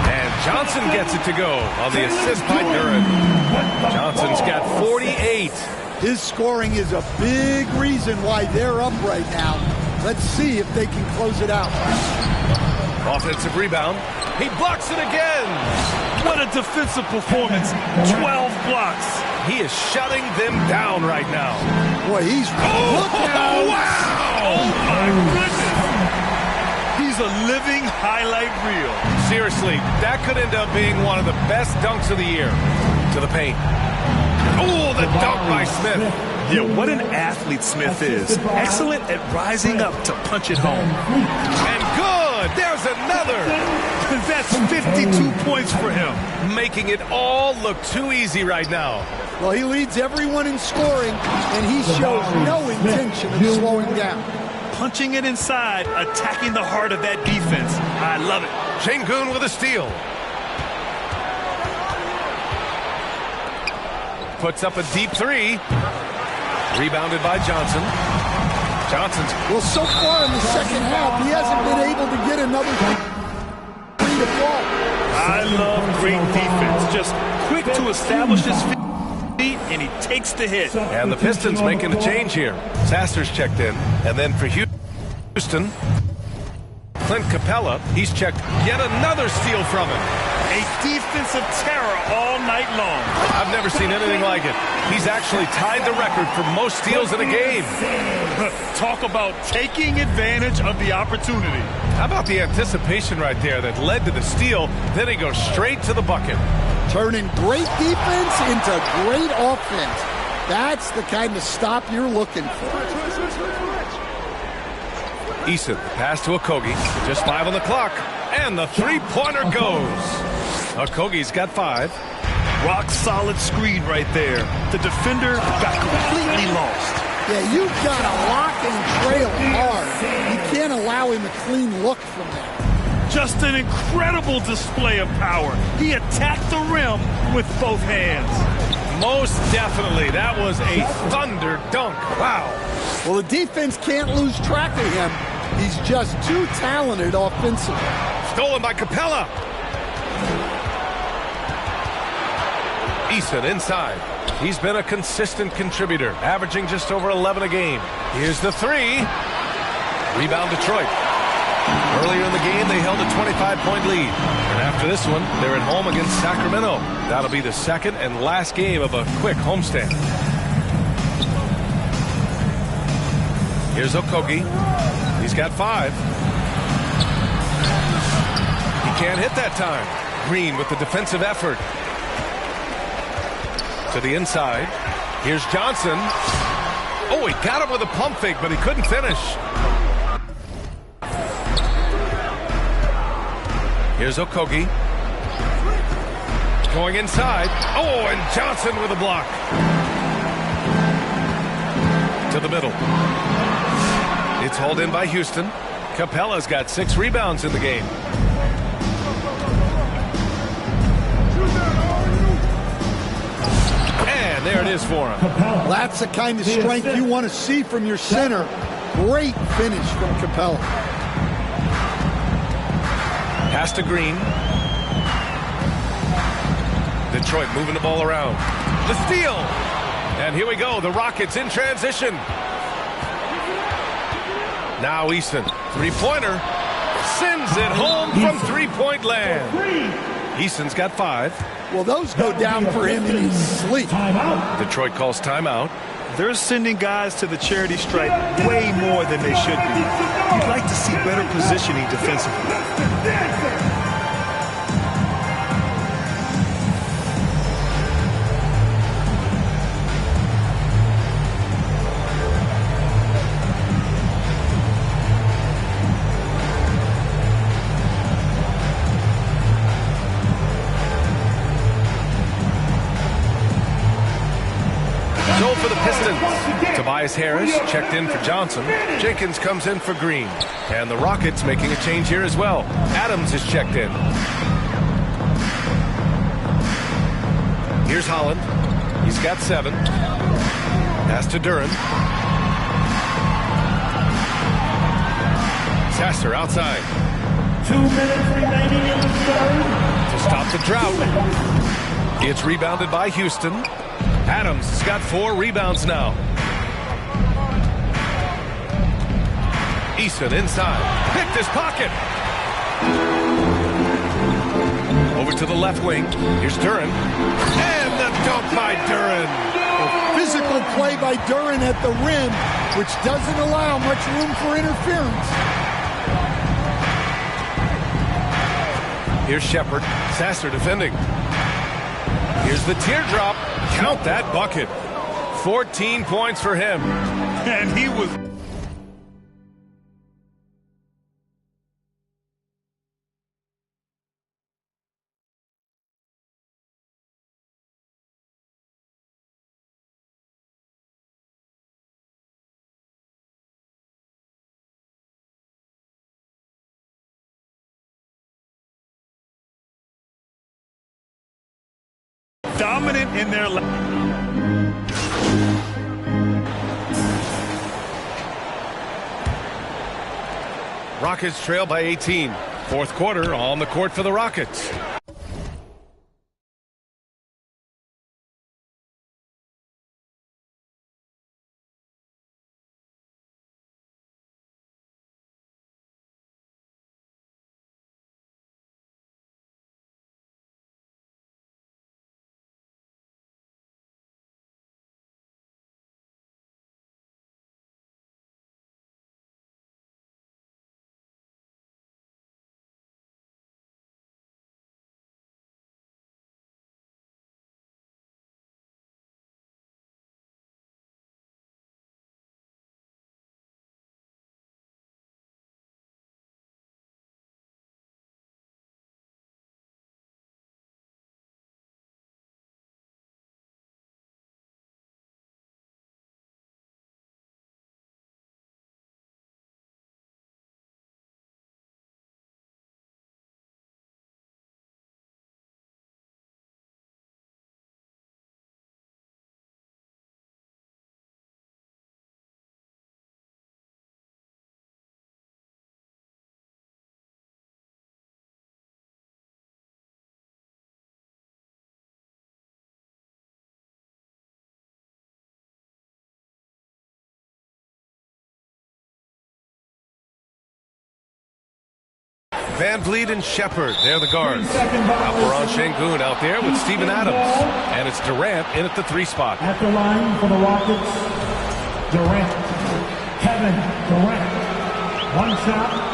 And Johnson gets it to go on the assist by Duren. Johnson's got 48. His scoring is a big reason why they're up right now. Let's see if they can close it out. Offensive rebound. He blocks it again. What a defensive performance. 12 blocks. He is shutting them down right now. Boy, he's... Oh, wow! Oh, my goodness. He's a living highlight reel. Seriously, that could end up being one of the best dunks of the year. To the paint. Oh, the dunk by Smith. Yeah, what an athlete Smith is. Excellent at rising up to punch it home. And good. There's another. That's 52 points for him. Making it all look too easy right now. Well, he leads everyone in scoring, and he shows no intention of slowing down. Punching it inside, attacking the heart of that defense. I love it. Şengün with a steal. Puts up a deep 3. Rebounded by Johnson. Johnson's... Well, so far in the second half, he hasn't been able to get another 3 to fall. I love great defense. Just quick to establish his feet, and he takes the hit. And the Pistons making a change here. Sasser's checked in. And then for Houston, Clint Capella, he's checked yet another steal from him. A defensive terror all night long. I've never seen anything like it. He's actually tied the record for most steals in a game. Talk about taking advantage of the opportunity. How about the anticipation right there that led to the steal? Then he goes straight to the bucket. Turning great defense into great offense. That's the kind of stop you're looking for. Eason, pass to Okogie. Just 5 on the clock. And the three-pointer goes. Okogie's got 5. Rock solid screen right there. The defender got completely lost. Yeah, you've got to lock and trail hard. You can't allow him a clean look from there. Just an incredible display of power. He attacked the rim with both hands. Most definitely. That was a thunder dunk. Wow. Well, the defense can't lose track of him. He's just too talented offensively. Stolen by Capella. Eason inside. He's been a consistent contributor, averaging just over 11 a game. Here's the 3. Rebound Detroit. Earlier in the game, they held a 25-point lead. And after this one, they're at home against Sacramento. That'll be the second and last game of a quick homestand. Here's Okogie. He's got 5. He can't hit that time. Green with the defensive effort. To the inside. Here's Johnson. Oh, he got him with a pump fake, but he couldn't finish. Here's Okogie. Going inside. Oh, and Johnson with a block. To the middle. It's hauled in by Houston. Capella's got 6 rebounds in the game. And there it is for him. That's the kind of strength you want to see from your center. Great finish from Capella. Pass to Green. Detroit moving the ball around. The steal. And here we go. The Rockets in transition. Now Easton. Three-pointer. Sends it home from three-point land. Easton's got 5. Well, those go down for him in his sleep. Detroit calls timeout. They're sending guys to the charity stripe way more than they should be. You'd like to see better positioning defensively. So for the Pistons, Tobias Harris checked in for Johnson. Jenkins comes in for Green. And the Rockets making a change here as well. Adams is checked in. Here's Holland. He's got 7. Pass to Duren. Sasser outside. 2 minutes remaining in the third. To stop the drought. It's rebounded by Houston. Adams has got 4 rebounds now. Easton inside. Picked his pocket. Over to the left wing. Here's Duren. And the dunk by Duren. A physical play by Duren at the rim, which doesn't allow much room for interference. Here's Shepard. Sasser defending. Here's the teardrop. Count that bucket. 14 points for him. And he was... dominant in their... Rockets trail by 18. Fourth quarter on the court for the Rockets. Van Vliet and Shepard, they're the guards. Alperen Sengun out there with Steven Adams. And it's Durant in at the 3 spot. At the line for the Rockets, Durant. Kevin Durant. 1 shot.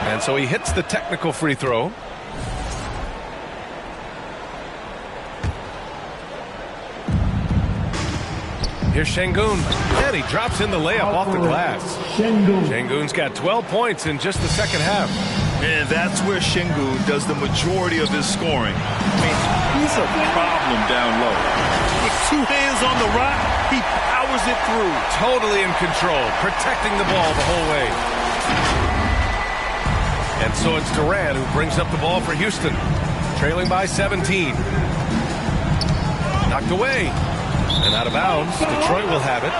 And so he hits the technical free throw. Here's Sengun, and he drops in the layup off the glass. Sengun's got 12 points in just the second half. And that's where Sengun does the majority of his scoring. I mean, he's a problem down low. With 2 hands on the rock, he powers it through. Totally in control, protecting the ball the whole way. And so it's Durant who brings up the ball for Houston, trailing by 17. Knocked away. And out of bounds, Detroit will have it.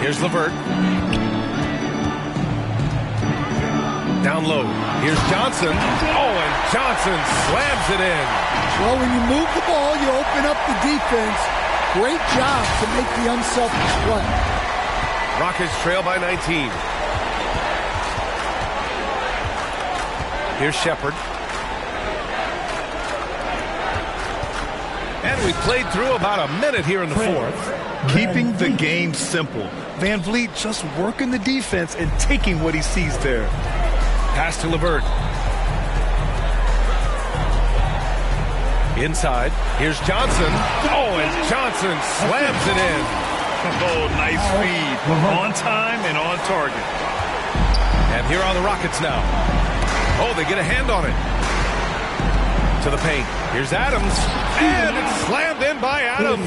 Here's LeVert. Down low. Here's Johnson. Oh, and Johnson slams it in. Well, when you move the ball, you open up the defense. Great job to make the unselfish play. Rockets trail by 19. Here's Shepard. And we played through about a minute here in the fourth. Keeping the game simple. Van Vliet just working the defense and taking what he sees there. Pass to LeVert. Inside. Here's Johnson. Oh, and Johnson slams it in. Oh, nice feed. On time and on target. And here are the Rockets now. Oh, they get a hand on it. To the paint. Here's Adams. And it's slammed in by Adams.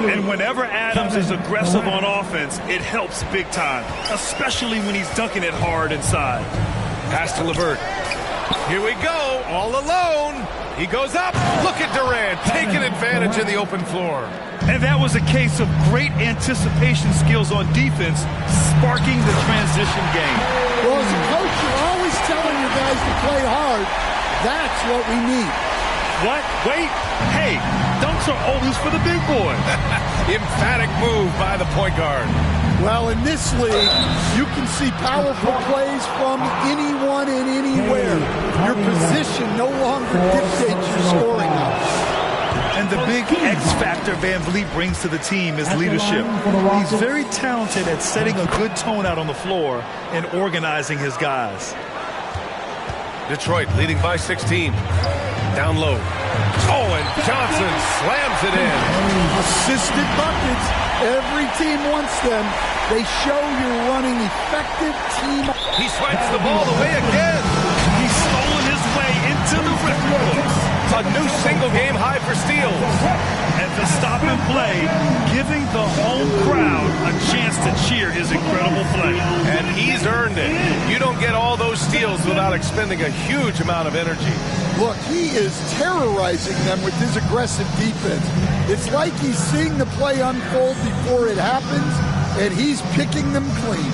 And whenever Adams is aggressive on offense, it helps big time, especially when he's dunking it hard inside. Pass to LeVert. Here we go. All alone. He goes up. Look at Durant taking advantage in the open floor. And that was a case of great anticipation skills on defense, sparking the transition game. Well, as a coach, you're always telling your guys to play hard. That's what we need. What? Wait. Hey, dunks are always for the big boy. Emphatic move by the point guard. Well, in this league, you can see powerful plays from anyone and anywhere. Your position no longer dictates your scoring numbers. And the big X factor Van Vliet brings to the team is leadership. He's very talented at setting a good tone out on the floor and organizing his guys. Detroit leading by 16. Down low. Oh, and Johnson slams it in. Assisted buckets. Every team wants them. They show you're running effective team. He swipes the ball away again. He's stolen his way into the record books. A new single-game high for steals. And to stop and play, giving the home crowd a chance to cheer his incredible play. And he's earned it. You don't get all those steals without expending a huge amount of energy. Look, he is terrorizing them with his aggressive defense. It's like he's seeing the play unfold before it happens, and he's picking them clean.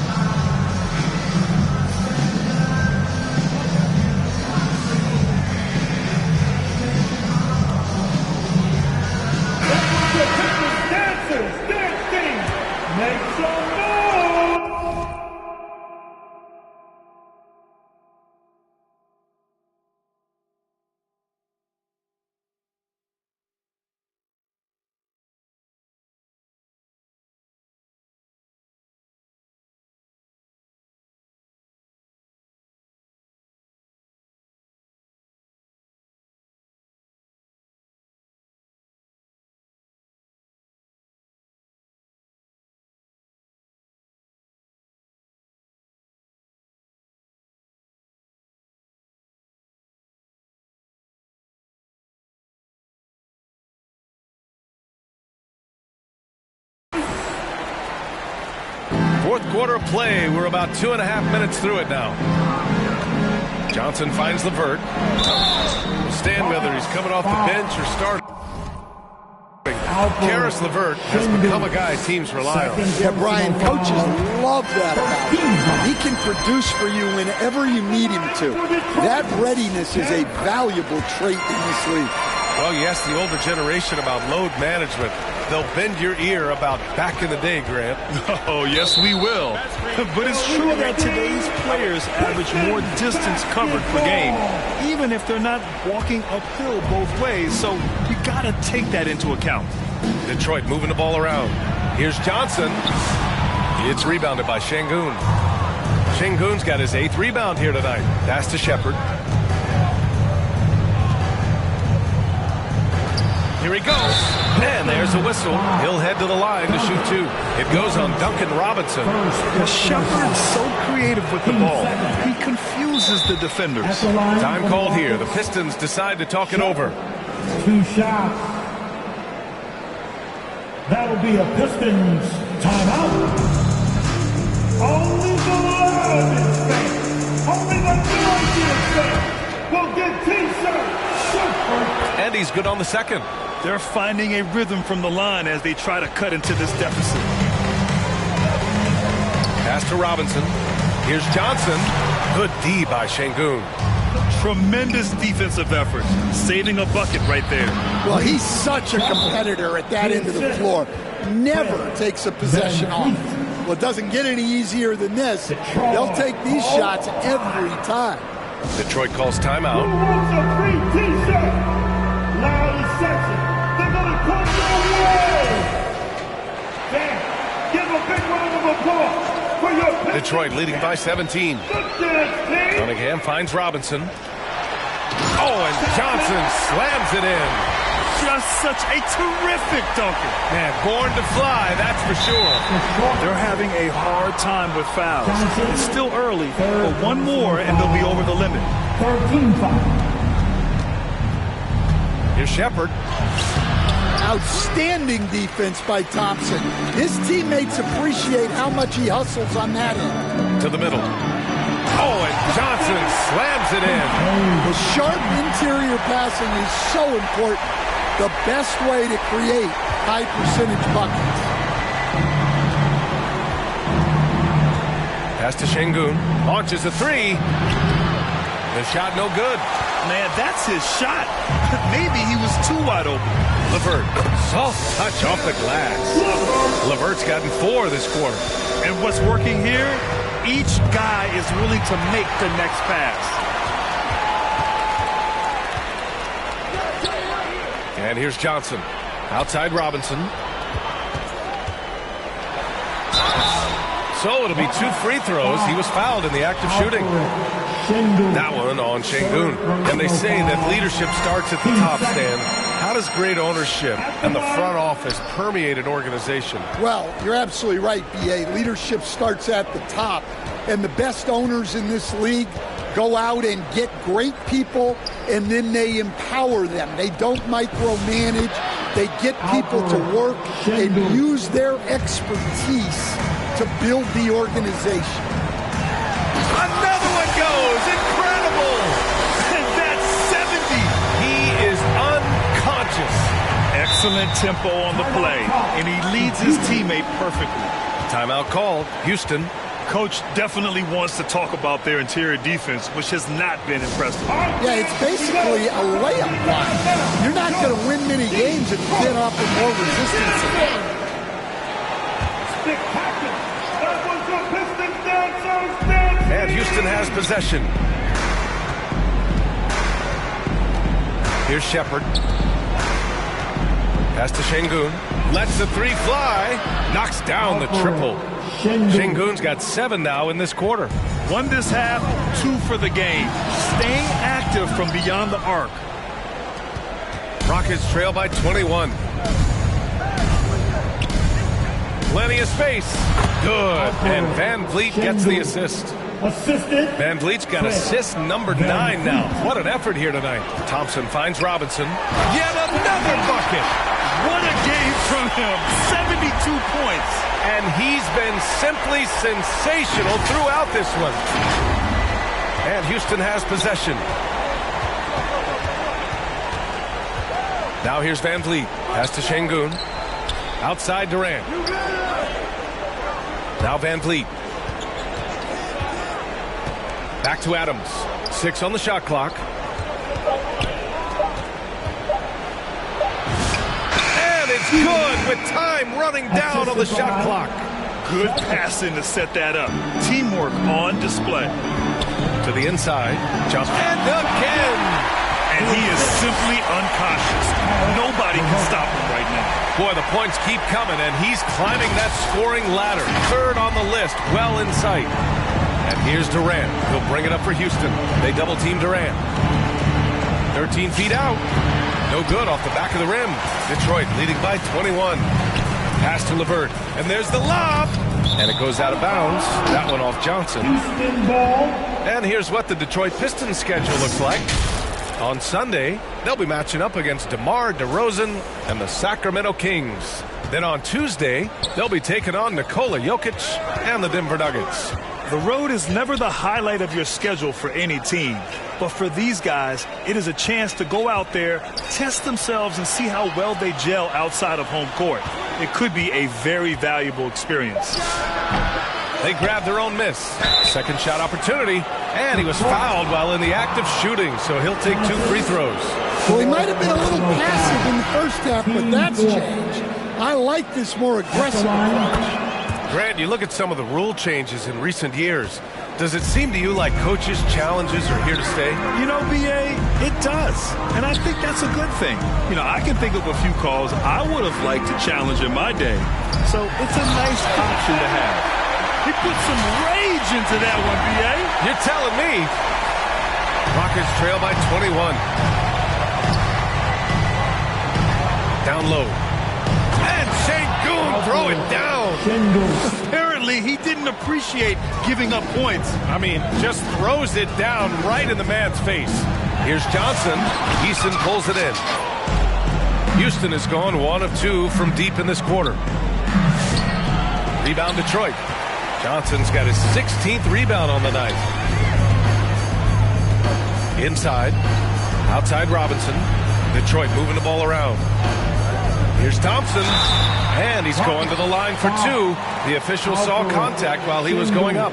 Fourth quarter of play. We're about 2.5 minutes through it now. Johnson finds LeVert. We'll stand whether he's coming off the bench or starting. Caris LeVert has become a guy teams rely on. Yeah, Brian, coaches love that about him. He can produce for you whenever you need him to. That readiness is a valuable trait in this league. Well, you ask the older generation about load management. They'll bend your ear about back in the day, Grant. Oh, yes, we will. But it's true that today's players average more distance covered per game, even if they're not walking uphill both ways. So you got to take that into account. Detroit moving the ball around. Here's Johnson. It's rebounded by Şengün. Şengün's got his 8th rebound here tonight. Pass to Shepherd. Here he goes. And there's a whistle. He'll head to the line to shoot 2. It goes on Duncan Robinson. Shepherd's so creative with the ball. He confuses the defenders. Time called here. The Pistons decide to talk it over. 2 shots. That'll be a Pistons timeout. Only the Lions fans, only the Lions fans will get T-shirts. And he's good on the second. They're finding a rhythm from the line as they try to cut into this deficit. Pass to Robinson. Here's Johnson. Good D by Şengün. Tremendous defensive effort. Saving a bucket right there. Well, he's such a competitor at that end of the floor. Never takes a possession off. Well, it doesn't get any easier than this. They'll take these shots every time. Detroit calls timeout. Who wants a free T-shirt? Loud reception. They're going to come your way. Dan, give a big round of applause for your Pistons. Detroit leading by 17. Cunningham finds Robinson. Oh, and Johnson slams it in. Just such a terrific dunker. Man, born to fly, that's for sure. They're having a hard time with fouls. It's still early, but one more and they'll be over the limit. 13-5. Here's Shepherd. Outstanding defense by Thompson. His teammates appreciate how much he hustles on that end. To the middle. Oh, and Johnson slams it in. The sharp interior passing is so important. The best way to create high percentage buckets. Pass to Şengün. Launches a 3. The shot no good. Man, that's his shot. Maybe he was too wide open. LeVert, soft touch off the glass. LeVert's gotten 4 this quarter. And what's working here? Each guy is willing to make the next pass. And here's Johnson. Outside Robinson. So it'll be 2 free throws. He was fouled in the act of shooting. That one on Şengün. And they say that leadership starts at the top, Stan. How does great ownership and the front office permeate an organization? Well, you're absolutely right, B.A. Leadership starts at the top. And the best owners in this league go out and get great people, and then they empower them. They don't micromanage. They get people to work and use their expertise to build the organization. Another one goes. Incredible. And that's 70. He is unconscious. Excellent tempo on the play, and he leads his teammate perfectly. Timeout called. Houston. Coach definitely wants to talk about their interior defense, which has not been impressive. Yeah, it's basically a layup line. You're not going to win many games if you can't offer more resistance. And Houston has possession. Here's Shepherd. Pass to Şengün. Lets the 3 fly. Knocks down the triple. Şengün's got 7 now in this quarter. 1 this half, 2 for the game. Staying active from beyond the arc. Rockets trail by 21. Plenty of space. Good. And Van Vliet gets the assist. Van Vliet's got assist number 9 now. What an effort here tonight. Thompson finds Robinson. Yet another bucket. What a game from him. 72 points. And he's been simply sensational throughout this one. And Houston has possession. Now here's Van Vliet. Pass to Şengün. Outside Durant. Now Van Vliet. Back to Adams. 6 on the shot clock. it's good with time running down on the shot clock. Good passing to set that up. Teamwork on display. To the inside. Jump. And again. And he is simply unconscious. Nobody can stop him right now. Boy, the points keep coming, and he's climbing that scoring ladder. Third on the list, well in sight. And here's Durant. He'll bring it up for Houston. They double-team Durant. 13 feet out. No good off the back of the rim. Detroit leading by 21. Pass to LeVert. And there's the lob. And it goes out of bounds. That one off Johnson. And here's what the Detroit Pistons schedule looks like. On Sunday, they'll be matching up against DeMar DeRozan and the Sacramento Kings. Then on Tuesday, they'll be taking on Nikola Jokic and the Denver Nuggets. The road is never the highlight of your schedule for any team. But for these guys, it is a chance to go out there, test themselves, and see how well they gel outside of home court. It could be a very valuable experience. They grabbed their own miss. Second shot opportunity, and he was fouled while in the act of shooting, so he'll take 2 free throws. Well, he might have been a little passive in the first half, but that's changed. I like this more aggressive approach. Grant, you look at some of the rule changes in recent years. Does it seem to you like coaches' challenges are here to stay? You know, B.A., it does. And I think that's a good thing. You know, I can think of a few calls I would have liked to challenge in my day. So it's a nice option to have. He put some rage into that one, B.A. You're telling me. Rockets trail by 21. Down low. And Sengun throw it down. Apparently, he didn't appreciate giving up points. I mean, just throws it down right in the man's face. Here's Johnson. Eason pulls it in. Houston has gone 1 of 2 from deep in this quarter. Rebound Detroit. Johnson's got his 16th rebound on the night. Inside. Outside Robinson. Detroit moving the ball around. Here's Thompson. And he's going to the line for 2. The official saw contact while he was going up.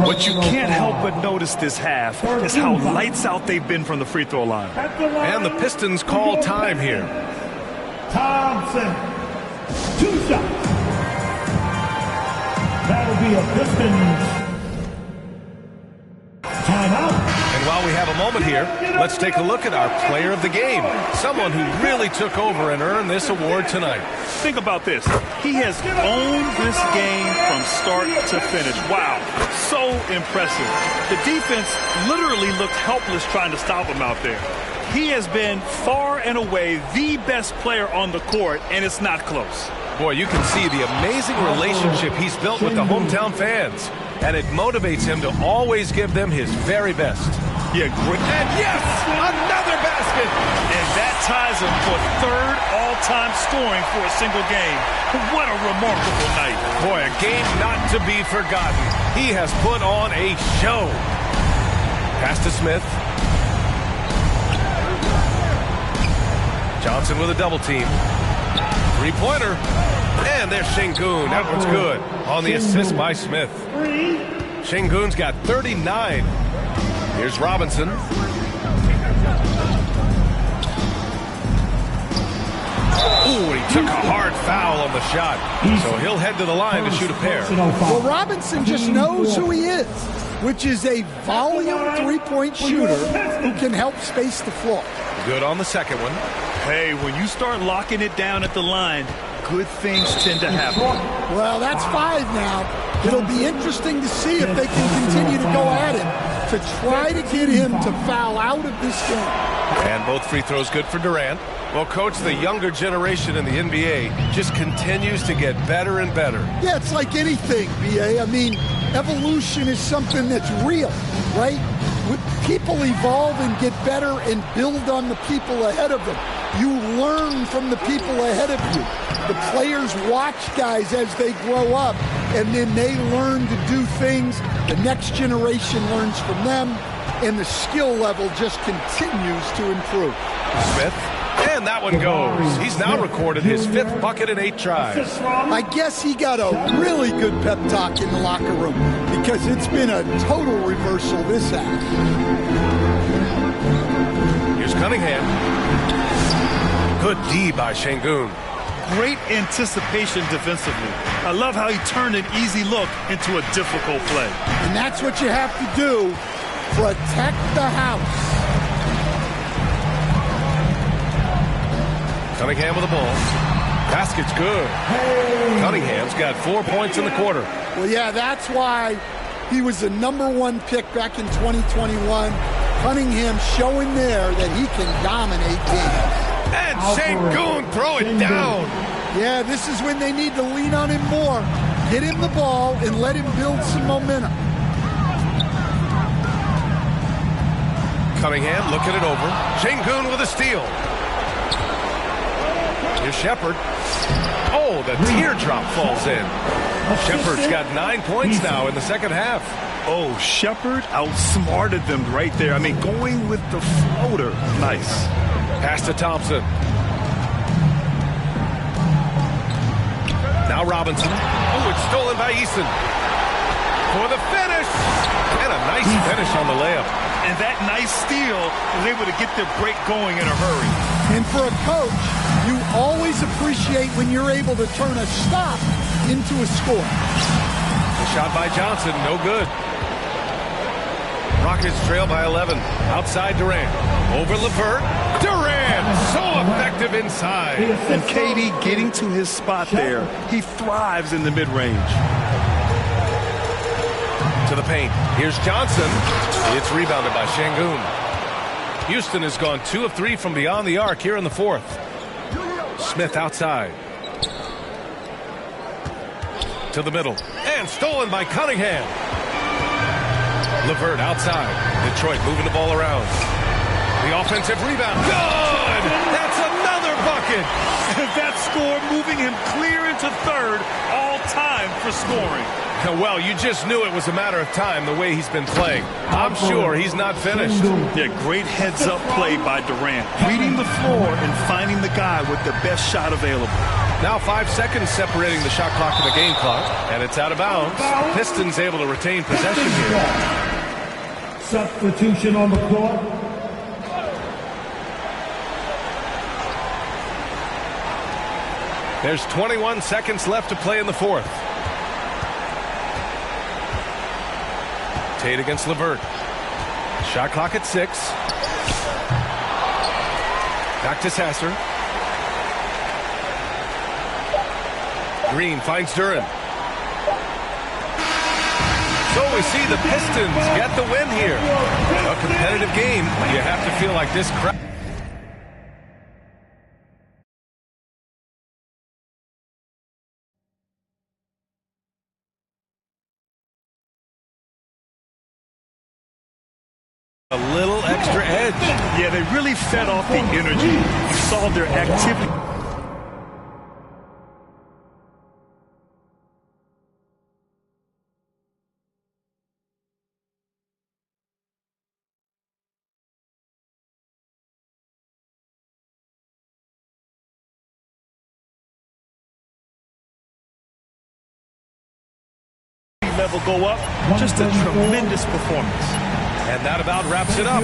What you can't help but notice this half is how lights out they've been from the free throw line. And the Pistons call time here. Thompson, 2 shots. That'll be a Pistons timeout. And while we have a moment here, let's take a look at our player of the game. Someone who really took over and earned this award tonight. Think about this. He has owned this game from start to finish. Wow, so impressive. The defense literally looked helpless trying to stop him out there. He has been far and away the best player on the court, and it's not close. Boy, you can see the amazing relationship he's built with the hometown fans. And it motivates him to always give them his very best. Yeah, great. And yes, another basket. And that ties him for 3rd all-time scoring for a single game. What a remarkable night. Boy, a game not to be forgotten. He has put on a show. Pass to Smith. Johnson with a double team. 3-pointer. And there's Sengun. That one's good. On the assist by Smith. Sengun's got 39. Here's Robinson. Ooh, he took a hard foul on the shot. So he'll head to the line to shoot a pair. Well, Robinson just knows who he is, which is a volume 3-point shooter who can help space the floor. Good on the second one. Hey, when you start locking it down at the line, good things tend to happen. Well, that's 5 now. It'll be interesting to see if they can continue to go at him to try to get him to foul out of this game. And both free throws good for Durant. Well, Coach, the younger generation in the NBA just continues to get better and better. Yeah, it's like anything, B.A. I mean, evolution is something that's real, right? People evolve and get better and build on the people ahead of them. You learn from the people ahead of you. The players watch guys as they grow up, and then they learn to do things. The next generation learns from them, and the skill level just continues to improve. Smith, and that one goes. He's now recorded his 5th bucket in 8 tries. I guess he got a really good pep talk in the locker room because it's been a total reversal this half. Here's Cunningham. Good D by Şengün. Great anticipation defensively. I love how he turned an easy look into a difficult play. And that's what you have to do. Protect the house. Cunningham with the ball. Basket's good. Cunningham's got 4 points in the quarter. Well, yeah, that's why he was the #1 pick back in 2021. Cunningham showing there that he can dominate games. And Şengün throw it down. Yeah, this is when they need to lean on him more. Get him the ball and let him build some momentum. Cunningham looking it over. Şengün with a steal. Here's Shepherd. Oh, the teardrop falls in. Shepherd's got 9 points now in the second half. Oh, Shepherd outsmarted them right there. I mean, going with the floater. Nice. Pass to Thompson. Now Robinson. Oh, it's stolen by Eason. For the finish. And a nice finish on the layup. And that nice steal was able to get their break going in a hurry. And for a coach, you always appreciate when you're able to turn a stop into a score. The shot by Johnson, no good. Rockets trail by 11. Outside Durant. Over LeVert. Durant, so effective inside. And KD getting to his spot there. He thrives in the mid-range. To the paint. Here's Johnson. It's rebounded by Şengün. Houston has gone 2 of 3 from beyond the arc here in the fourth. Smith outside. To the middle. And stolen by Cunningham. LeVert outside. Detroit moving the ball around. The offensive rebound. Good! That's another bucket! That score moving him clear into third, all time for scoring. Well, you just knew it was a matter of time the way he's been playing. I'm sure he's not finished. Yeah, great heads-up play by Durant. Reading the floor and finding the guy with the best shot available. Now 5 seconds separating the shot clock and the game clock, and it's out of bounds. Pistons able to retain possession here. Substitution on the court. There's 21 seconds left to play in the fourth. Tate against LeVert. Shot clock at 6. Back to Sasser. Green finds Duren. So we see the Pistons get the win here. A competitive game. You have to feel like this crowd. A little extra edge. Yeah, they really fed off the energy. You saw their activity. Level go up. Just a tremendous performance. And that about wraps it up.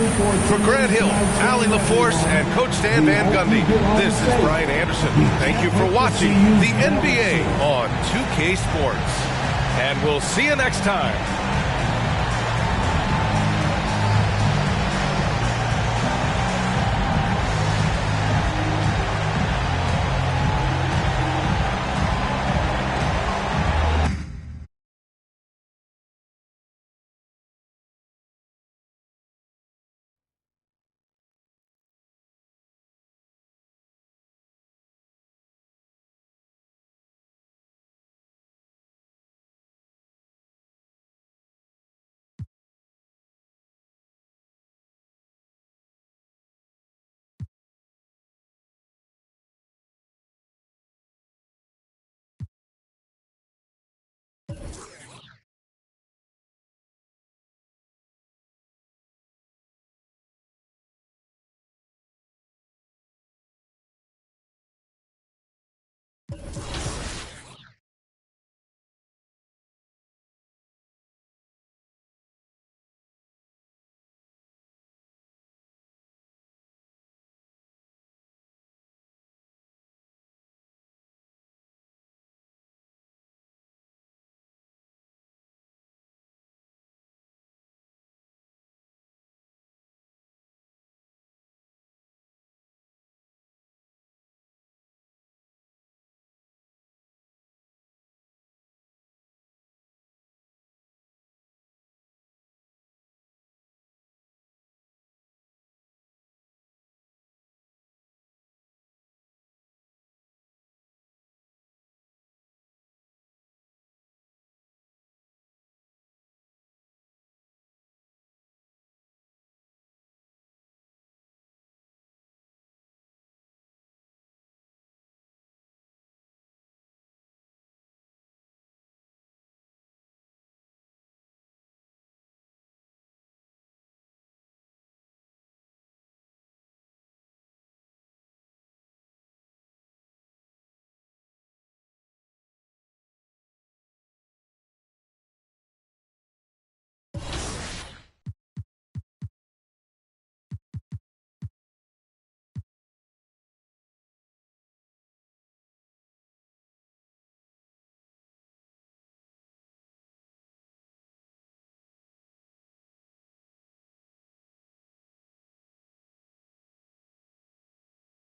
For Grant Hill, Allie LaForce, and Coach Stan Van Gundy, this is Brian Anderson. Thank you for watching the NBA on 2K Sports. And we'll see you next time.